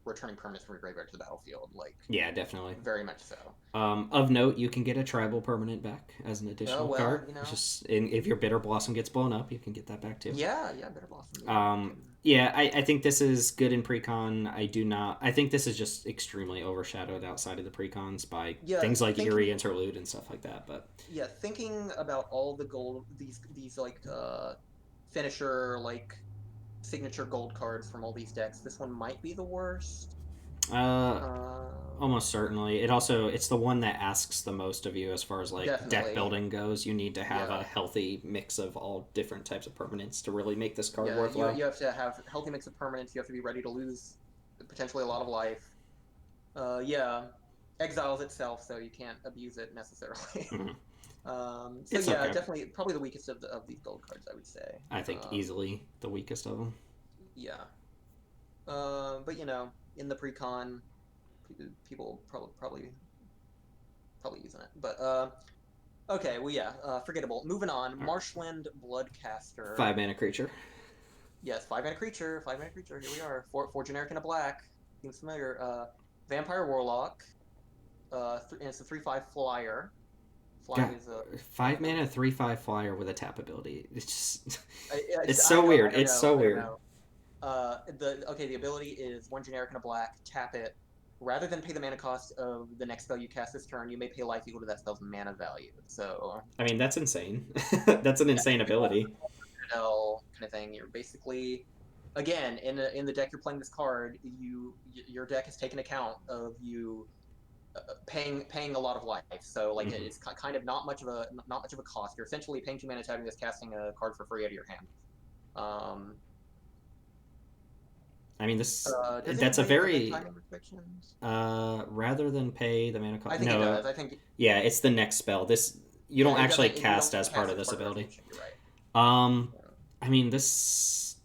returning permanents from your graveyard to the battlefield. Like, Yeah, definitely. very much so. Of note, you can get a tribal permanent back as an additional well, card. It's just if your Bitter Blossom gets blown up, you can get that back too. Yeah, Bitter Blossom. Yeah, I think this is good in precon. I think this is just extremely overshadowed outside of the precons by things like Eerie Interlude and stuff like that. But yeah, thinking about all the gold, these like finisher, like signature gold cards from all these decks, this one might be the worst. Almost certainly. It's the one that asks the most of you as far as like Definitely. deck building goes. You need to have a healthy mix of all different types of permanents to really make this card worthwhile. You have to have a healthy mix of permanents. You have to be ready to lose potentially a lot of life. Exiles itself, so you can't abuse it necessarily. Okay. Definitely, probably the weakest of these gold cards, I would say. I think easily the weakest of them. Yeah. But in the precon, people probably using it. But okay, well, yeah, forgettable. Moving on. Marshland Bloodcaster. 5 mana creature. Yes, 5 mana creature. 5 mana creature. Here we are. 4 generic and a black. Seems familiar. Vampire Warlock. And it's a 3/5 flyer. Flying is a 5 mana 3/5 flyer with a tap ability. It's just it's so weird. It's so weird. The ability is 1 generic and a black. Tap it. Rather than pay the mana cost of the next spell you cast this turn, you may pay life equal to that spell's mana value. So, I mean, that's insane. That's an insane ability. Kind of thing. You're basically again, in the deck you're playing this card, your deck is taking account of you paying a lot of life. So like Mm-hmm. it's kind of not much of a cost. You're essentially paying 2 mana, tapping this, casting a card for free out of your hand. Um, I mean, this does it that's a evade very timing restrictions? rather than pay the mana I cost. think it No, does. I think yeah, it's the next spell. This you yeah, don't it actually doesn't. You cast don't as part cast of as this part of ability. resolution. You're right. Um, Yeah. I mean this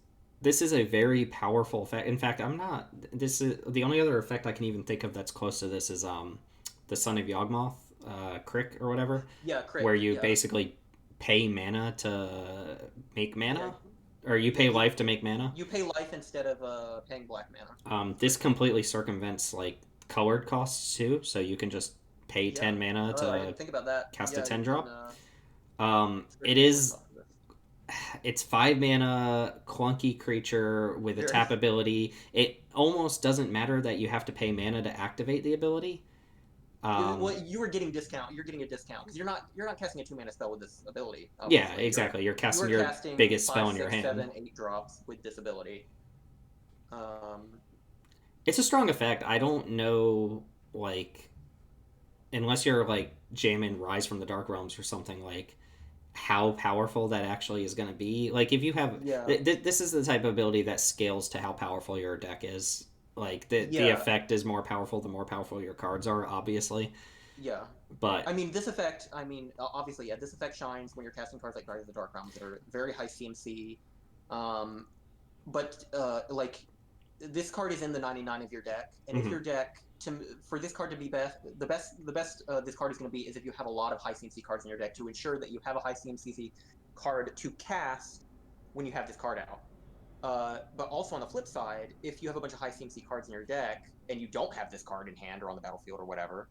is a very powerful effect. In fact, I'm not. This is the only other effect I can even think of that's close to this is the Son of Yawgmoth, Crick or whatever, Yeah, where Crick. you Yeah, basically pay mana to make yeah, mana, or you yeah. pay life to make mana. You pay life instead of paying black mana. This completely circumvents like colored costs too, so you can just pay Yeah. 10 mana Oh, I to didn't think about that. cast a Yeah, you 10 can. drop. It's a It great color is cost of this. it's 5 mana clunky creature with a Very. tap ability. It almost doesn't matter that you have to pay mana to activate the ability. Well, you were getting discount. You're getting a discount because you're not casting a 2 mana spell with this ability. Yeah, Obviously, exactly. You're you casting are your casting biggest spell five, in your six, hand. seven, 8 drops with this ability. Um, It's a strong effect. I don't know, like, unless you're like jamming Rise from the Dark Realms or something, like how powerful that actually is going to be. Like, if you have yeah, this is the type of ability that scales to how powerful your deck is. Like the yeah, effect is more powerful the more powerful your cards are, obviously. yeah. But I mean, this effect. I mean, obviously, yeah. This effect shines when you're casting cards like Rise of the Dark Realms that are very high CMC. Um, but like this card is in the 99 of your deck, and if mm-hmm. your deck for this card to be best this card is going to be is if you have a lot of high CMC cards in your deck to ensure that you have a high CMC card to cast when you have this card out. But also on the flip side, if you have a bunch of high CMC cards in your deck and you don't have this card in hand or on the battlefield or whatever,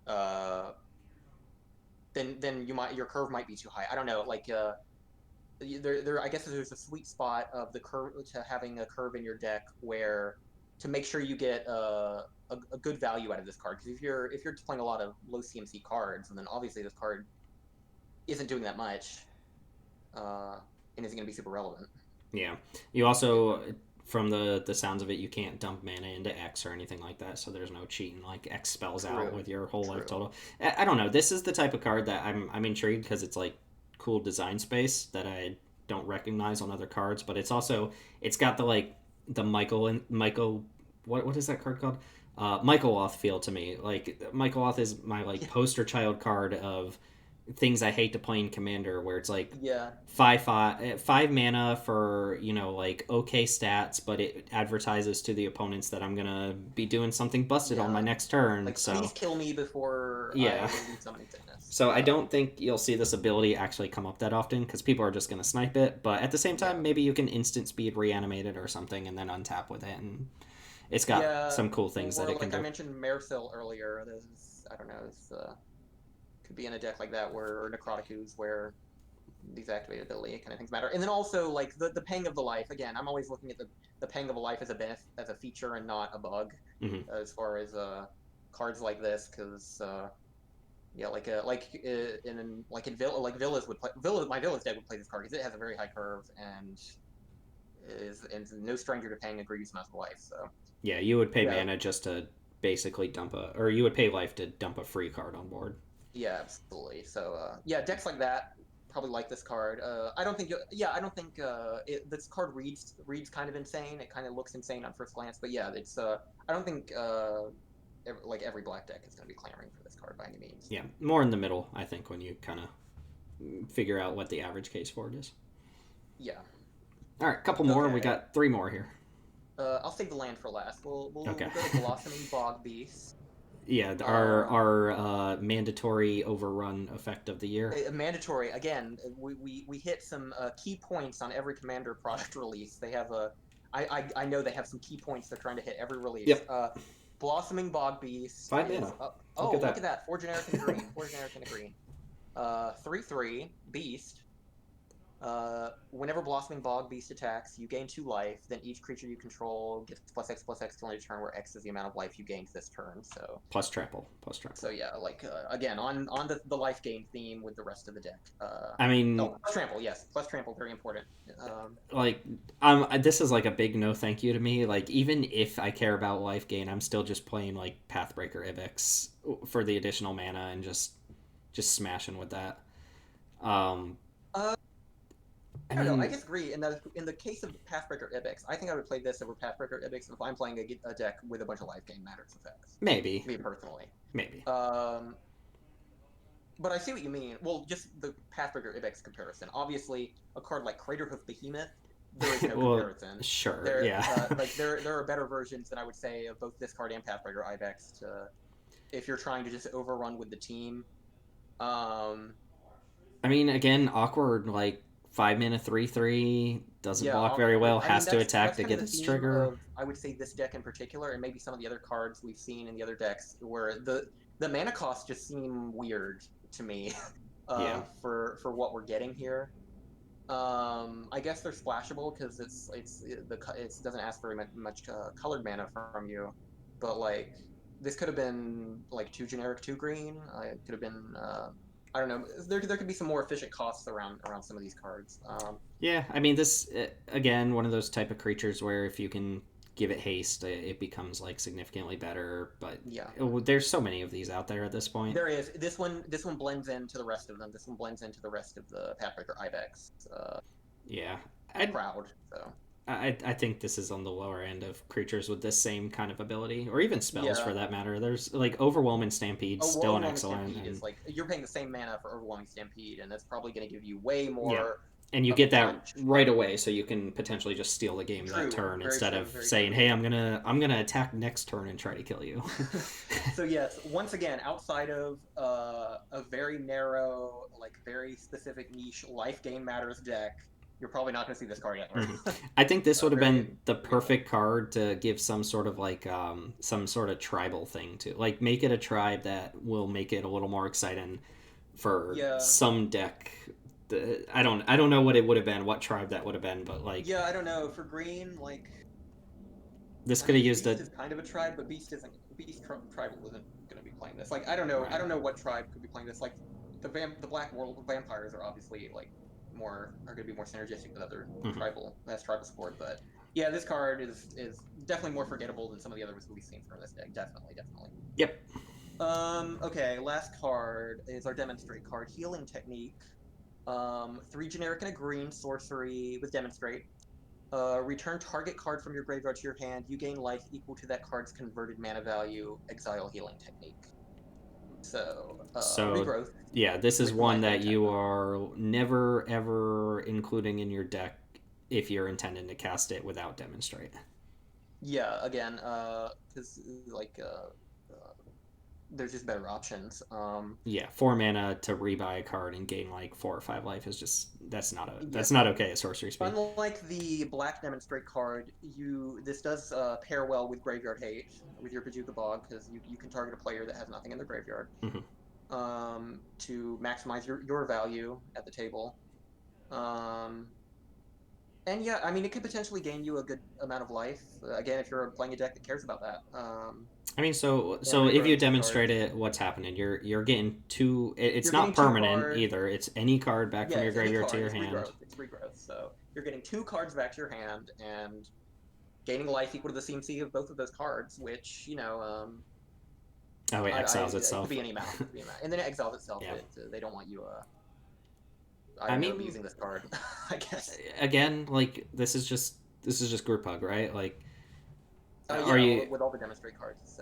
uh, then your curve might be too high. I don't know, like I guess there's a sweet spot of the curve to having a curve in your deck where to make sure you get a good value out of this card. Because if you're playing a lot of low CMC cards, and then obviously this card isn't doing that much, and isn't going to be super relevant. Yeah. You also, from the sounds of it, you can't dump mana into X or anything like that, so there's no cheating like X spells out True. with your whole life True. total. I don't know. This is the type of card that I'm intrigued because it's like cool design space that I don't recognize on other cards, but it's got the like the Michael what is that card called? Michael Oth feel to me. Like Michael Oth is my like Yeah. poster child card of things I hate to play in Commander, where it's like Yeah. 5 mana for like okay stats, but it advertises to the opponents that I'm gonna be doing something busted on my Yeah. next turn. Like, So please kill me before yeah, I lose summoning fitness. so I Yeah. don't think you'll see this ability actually come up that often because people are just gonna snipe it. But at the same time, Yeah. maybe you can instant speed reanimate it or something and then untap with it, and it's got Yeah. some cool things that Or it can like I do. mentioned Marcel earlier, there's I don't know, this could be in a deck like that where or Necroticus where these activated ability kind of things matter. And then also like the Pang of the Life. Again, I'm always looking at the Pang of a Life as as a feature and not a bug Mm-hmm. as far as cards like this because yeah, in villas would play my villas deck would play this card because it has a very high curve and is no stranger to paying a grievous amount of life. So Yeah, you would pay yeah, mana just to basically or you would pay life to dump a free card on board. yeah, absolutely. So yeah, decks like that probably like this card. I don't think this card reads kind of insane. It kind of looks insane on first glance, but yeah, it's I don't think every black deck is going to be clamoring for this card by any means. Yeah, more in the middle, I think, when you kind of figure out what the average case for it is. Yeah. All right, couple more. We Okay. got 3 more here. I'll save the land for last. We'll Okay. go to Blossoming Bog Beast. Yeah, our mandatory overrun effect of the year. Mandatory again. We hit some key points on every Commander product release. They have I know they have some key points they're trying to hit every release. Yep. Blossoming Bog Beast. 5 mana. Look at that. 4 generic and green. 4 generic and a green. 3/3 Beast. Whenever Blossoming Bog Beast attacks, you gain 2 life. Then each creature you control gets +X/+X till end of turn, where X is the amount of life you gained this turn. So Plus trample. Plus trample. so yeah, like again on the life gain theme with the rest of the deck. I mean, oh, plus trample, yes, plus trample, very important. like this is like a big no thank you to me. Like even if I care about life gain, I'm still just playing like Pathbreaker Ibex for the additional mana and just smashing with that. Uh, I I don't know. I mean, disagree. In the case of Pathbreaker Ibex, I think I would play this over Pathbreaker Ibex if I'm playing a deck with a bunch of life gain matters effects. maybe, Me personally. maybe. But I see what you mean. Well, just the Pathbreaker Ibex comparison. Obviously, a card like Craterhoof Behemoth, there is no Well, comparison. sure, yeah. Like there are better versions than I would say of both this card and Pathbreaker Ibex. If you're trying to just overrun with the team. I mean, again, awkward like 5 mana 3/3 doesn't Yeah, block very well. I mean Has to attack that's to kind of get the its theme trigger. of I would say this deck in particular, and maybe some of the other cards we've seen in the other decks, where the mana costs just seem weird to me. Yeah. For what we're getting here. I guess they're splashable because it doesn't ask very much colored mana from you, but like this could have been like 2 generic 2 green. It could have been I don't know. There could be some more efficient costs around some of these cards. Yeah, I mean, this again, one of those type of creatures where if you can give it haste, it becomes like significantly better. But Yeah, there's so many of these out there at this point. there is this one. This one blends into the rest of them. This one blends into the rest of the Pathbreaker Ibex Yeah, crowd. So I think this is on the lower end of creatures with this same kind of ability, or even spells yeah. for that matter. There's like Overwhelming Stampede, still an Overwhelming excellent, Stampede and is like you're paying the same mana for Overwhelming Stampede, and that's probably going to give you way yeah, more and you of a get that punch. right away, so you can potentially just steal the game that True, turn very instead true, of very saying, true. "Hey, I'm gonna attack next turn and try to kill you." So yes, once again, outside of a very narrow, like very specific niche life gain matters deck, you're probably not going to see this card ever. I think this would have Very been the perfect card to give some sort of like some sort of tribal thing to, like make it a tribe that will make it a little more exciting for Yeah. some deck. I don't know what it would have been, what tribe that would have been, but like Yeah, I don't know. For green, like this I could have mean, used Beast a is kind of a tribe, but Tribal isn't going to be playing this. Like I don't know what tribe could be playing this. Like the Black World vampires are obviously like are going to be more synergistic with other tribal support. But yeah, this card is definitely more forgettable than some of the others we've seen from this deck. Definitely. Yep. Okay, last card is our demonstrate card, Healing Technique. 3 generic and a green sorcery with demonstrate. Return target card from your graveyard to your hand. You gain life equal to that card's converted mana value. Exile Healing Technique. So, regrowth. Yeah, this is with one life that gain you tempo. are never ever including in your deck if you're intending to cast it without demonstrate. Yeah, again, because like there's just better options. Yeah, 4 mana to rebuy a card and gain like 4 or 5 life is just that's Yeah. not okay at sorcery speed. Unlike the black demonstrate card, this does pair well with Graveyard Hate with your Bajuka Bog because you can target a player that has nothing in their graveyard to maximize your value at the table. And yeah, I mean, it could potentially gain you a good amount of life. Again, if you're playing a deck that cares about that. I mean, so And if you regrowth demonstrate cards. it, what's happening? You're getting two. It's You're not getting 2 permanent cards. either. It's any card back Yeah, from your it's any graveyard to card. your It's hand. regrowth. It's regrowth. So you're getting 2 cards back to your hand and gaining life equal to the CMC of both of those cards, which Oh, it exiles it itself. could be any amount. And then it exiles itself. Yeah. They don't want you. I mean, using this card, I guess. Again, like this is just group hug, right? Like, Are you with all the demonstrate cards?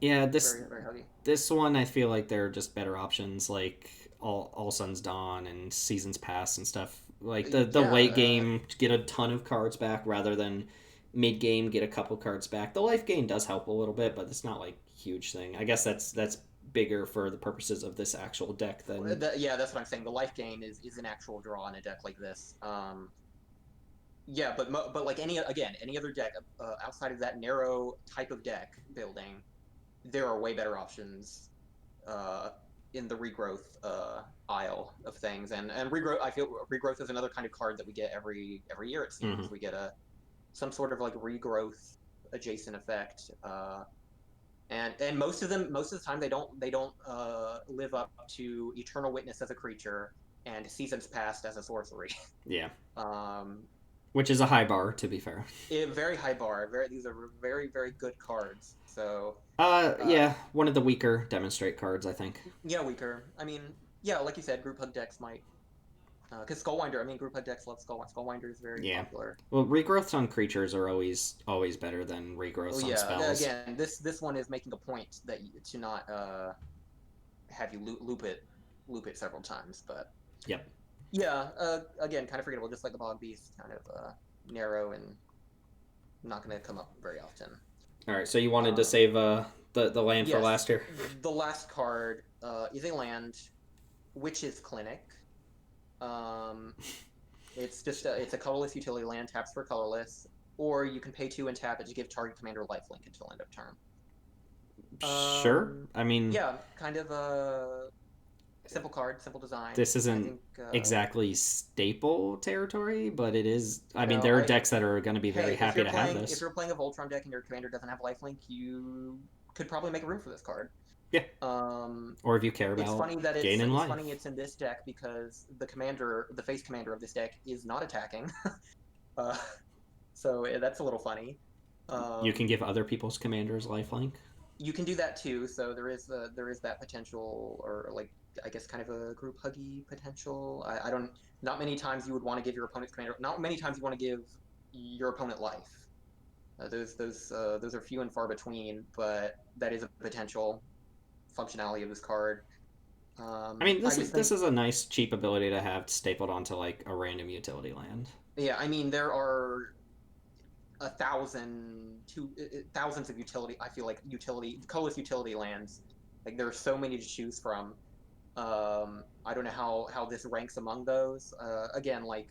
Yeah, this very, very huggy. This one I feel like there are just better options, like All Suns Dawn and Seasons Pass and stuff. Like the late game get a ton of cards back rather than mid game get a couple cards back. The life gain does help a little bit, but it's not like huge thing. I guess that's bigger for the purposes of this actual deck than yeah, that's what I'm saying. The life gain is an actual draw in a deck like this. Yeah, but like any other deck outside of that narrow type of deck building, there are way better options in the regrowth aisle of things, and regrowth. I feel regrowth is another kind of card that we get every year. It seems Mm-hmm. we get a some sort of like regrowth adjacent effect. And most of the time they don't live up to Eternal Witness as a creature and Seasons Past as a sorcery. Yeah. um, Which is a high bar, to be fair. very high bar. These are very good cards. So Yeah, one of the weaker demonstrate cards, I think. yeah, weaker. I mean, yeah, like you said, group hug decks might because Skullwinder. I mean, group hug decks love Skullwinder. Skullwinder is very Yeah. popular. Well, regrowths on creatures are always better than Oh regrowths on yeah, spells. again, this one is making a point that to not have you loop it several times, but Yep. yeah, again, kind of forgettable, just like the Bog Beast, kind of narrow and not going to come up very often. All right. So you wanted to Um, save the land for yes, last here. the last card is a land, Witch's Clinic. Um, it's a colorless utility land, taps for colorless, or you can pay 2 and tap it to give target commander lifelink until end of turn. Sure. I mean, Yeah, kind of a simple card, simple design. this I isn't think exactly staple territory, but it is. I mean, no, there are I decks that are going to be very hey, happy to have if this. you're playing a Voltron deck and your commander doesn't have lifelink, you could probably make room for this card. Yeah. Um, Or if you care it's about funny that gaining it's life. funny it's in this deck because the face commander of this deck is not attacking. uh, so that's a little funny. You can Um, give other people's commanders lifelink. you can do that too. So there is that potential, or like I guess kind of a group huggy potential. I don't. Not many times you would want to give your opponent's commander. Not many times you want to give your opponent life. Those are few and far between, but that is a potential functionality of this card. I mean, I this is just this think, is a nice cheap ability to have stapled onto like a random utility land. yeah, I mean there are thousands of utility. I feel like colorless utility lands. Like there are so many to choose from. I don't know how this ranks among those. Again, like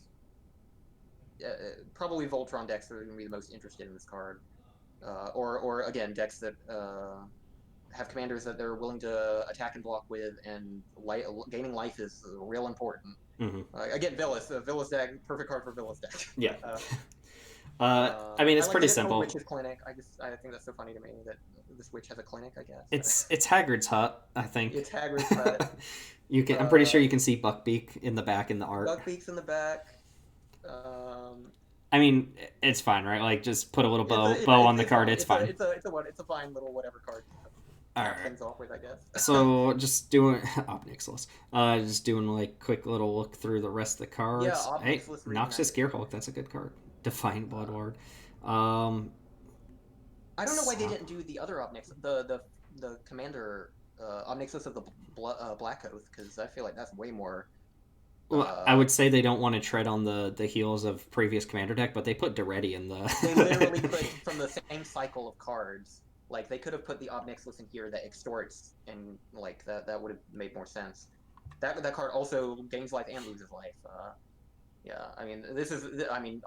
probably Voltron decks are going to be the most interested in this card, or again decks that have commanders that they're willing to attack and block with, and gaining life is real important. Mm-hmm. Again, Villas deck, perfect card for Villas deck. Yeah. I mean, I it's like pretty that it's called simple. Witch's Clinic. I think that's so funny to me that this witch has a clinic. I guess It's Hagrid's hut, I think. it's Hagrid's hut. You can. I'm pretty sure Uh, you can see Buckbeak in the back in the art. Buckbeak's in the back. Um, I mean, it's fine, right? Like, just put a little bow on the it's card. fine. It's fine. It's a fine little whatever card All cap right. things off with, I guess. So just doing Obnixilis. Just doing like quick little look through the rest of the Yeah, cards. Hey, Obnixilis Noxious reunited. Gearhulk. That's a good card. Defiant Uh, Bloodlord. Um, I don't know why they Sap- didn't do the other Obnix, the commander Obnixus of the Black Oath, because I feel like that's way more. well, I Uh, would say they don't want to tread on the heels of previous commander deck, but they put Duretti in they literally the. put from the same cycle of cards. Like they could have put the Obnixus in here that extorts, and like that would have made more sense. That card also gains life and loses life. Yeah, I mean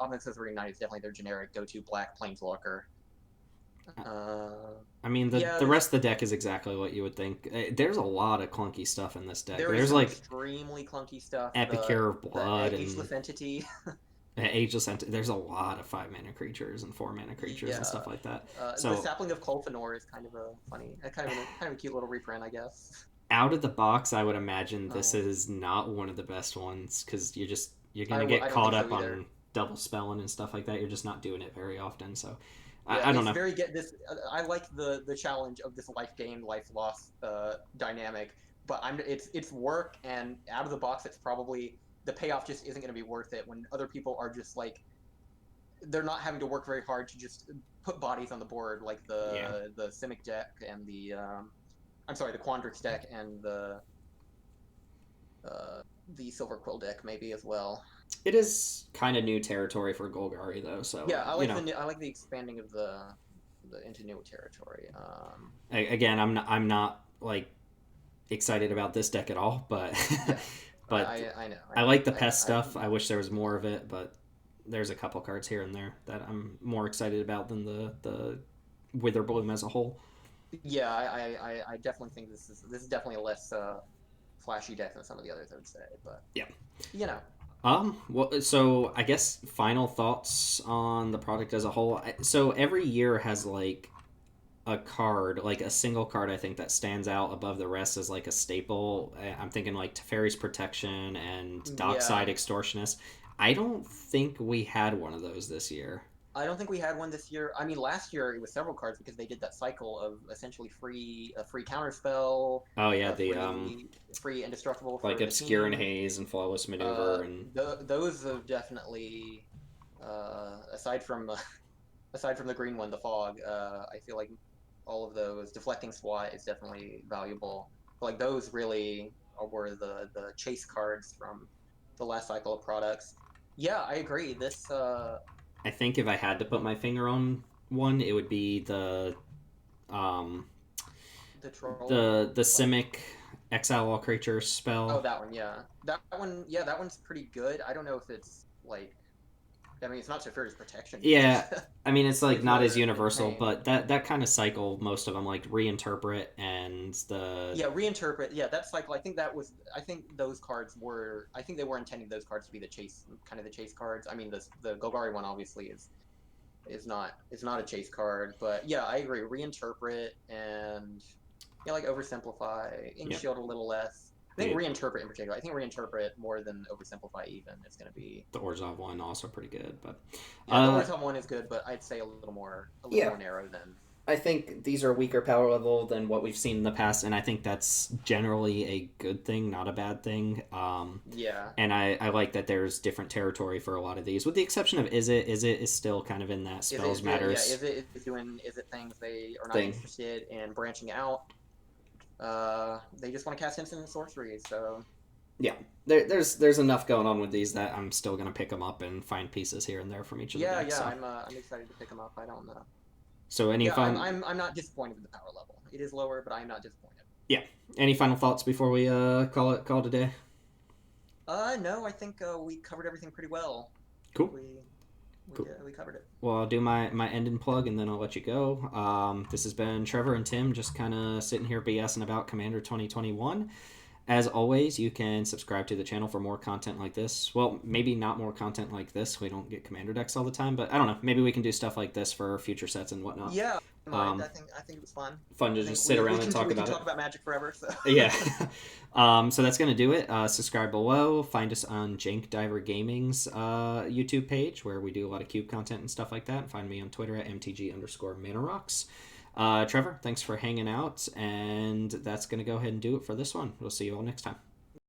Obnixus Reunited is definitely their generic go-to black planeswalker. Uh, I mean, yeah, the rest of the deck is exactly what you would think. There's a lot of clunky stuff in this deck. there is There's some like extremely clunky stuff. Epicure of The Blood and ageless entity. Ageless. There's a lot of 5 mana creatures and 4 mana creatures and Yeah, stuff like that. the So sapling of Kolpanov is kind of a funny, kind of a cute little reprint, I guess. out of the box, I would imagine this Um, is not one of the best ones because you're gonna get I don't caught think so up either. on double spelling and stuff like that. You're just not doing it very often. So Yeah, I don't it's know. very get this. I like the challenge of this life gain, life loss dynamic, but it's work, and out of the box, it's probably the payoff just isn't going to be worth it when other people are just like they're not having to work very hard to just put bodies on the board like Yeah. the Simic deck and I'm sorry, the Quandrix deck and the Silver Quill deck maybe as well. It is kind of new territory for Golgari though, so Yeah, you know. I like the expanding of the into new territory. Again, I'm not like excited about this deck at all, but Yeah, but I know, I like the pest I stuff. I wish there was more of it, but there's a couple cards here and there that I'm more excited about than the Witherbloom as a whole. yeah, I definitely think this is definitely a less flashy decks than some of the others, I would say. But Yeah. you know, Well, so I guess final thoughts on the product as a whole. So every year has like a card, like a single card, I think that stands out above the rest as like a staple. I'm thinking like Teferi's Protection and yeah. Dockside Extortionist. I don't think we had one of those this year. I don't think we had one this year. I mean, last year it was several cards because they did that cycle of essentially a free counterspell, Oh yeah, a the free indestructible like for the Obscure and team. Haze and Flawless Maneuver and Those have definitely, aside from aside from the green one, the fog. I feel like all of those deflecting SWAT is definitely valuable. But like those really were the chase cards from the last cycle of products. Yeah, I agree. This I think if I had to put my finger on one, it would be um the troll the like Simic Exile All Creatures oh, spell. that one, yeah. That one, yeah, that one's pretty good. I don't know if it's like, I mean, it's not Teferi's protection, Yeah, but I mean it's like it's not not as as universal, insane. but that kind of cycle, most of them like Reinterpret and the Yeah, reinterpret. Yeah, that cycle. I think that was. I think those cards were. I think they were intending those cards to be the chase, kind of the chase cards. I mean, the Golgari one obviously is not a chase card, but yeah, I agree. Reinterpret and yeah, like oversimplify, yeah Shield a little less. I think the reinterpret in particular. I think reinterpret more than oversimplify even is going to be. the Orzhov one also pretty good, but Yeah, the uh Orzhov one is good, but I'd say a little yeah, more narrow than. I think these are weaker power level than what we've seen in the past, and I think that's generally a good thing, not a bad thing. Yeah, And I like that there's different territory for a lot of these, with the exception of Is It is still kind of in that spells matters is it things they are not thing. interested in branching out. They just want to cast instant and sorcery. So Yeah, there's enough going on with these that I'm still gonna pick them up and find pieces here and there from each of the yeah, decks. yeah, So I'm excited to pick them up. I don't know. any Yeah, fun? I'm not disappointed with the power level. It is lower, but I'm not disappointed. Yeah, any final thoughts before we call it a day? No, I think we covered everything pretty well. I think Cool. we Cool. we covered it. Well, I'll do my end and plug, and then I'll let you go. This has been Trevor and Tim, just kind of sitting here BSing about Commander 2021. As always, you can subscribe to the channel for more content like this. Well, maybe not more content like this. We don't get Commander decks all the time, but I don't know. Maybe we can do stuff like this for future sets and whatnot. Yeah, I mind. Um, I think it was fun. Fun I to think just sit around and talk we can about it. talk about Magic forever. So Yeah. So that's going to do it. Subscribe below. Find us on Jank Diver Gaming's YouTube page, where we do a lot of cube content and stuff like that. And find me on Twitter at MTG_ManaRocks. Trevor, thanks for hanging out. And that's going to go ahead and do it for this one. We'll see you all next time.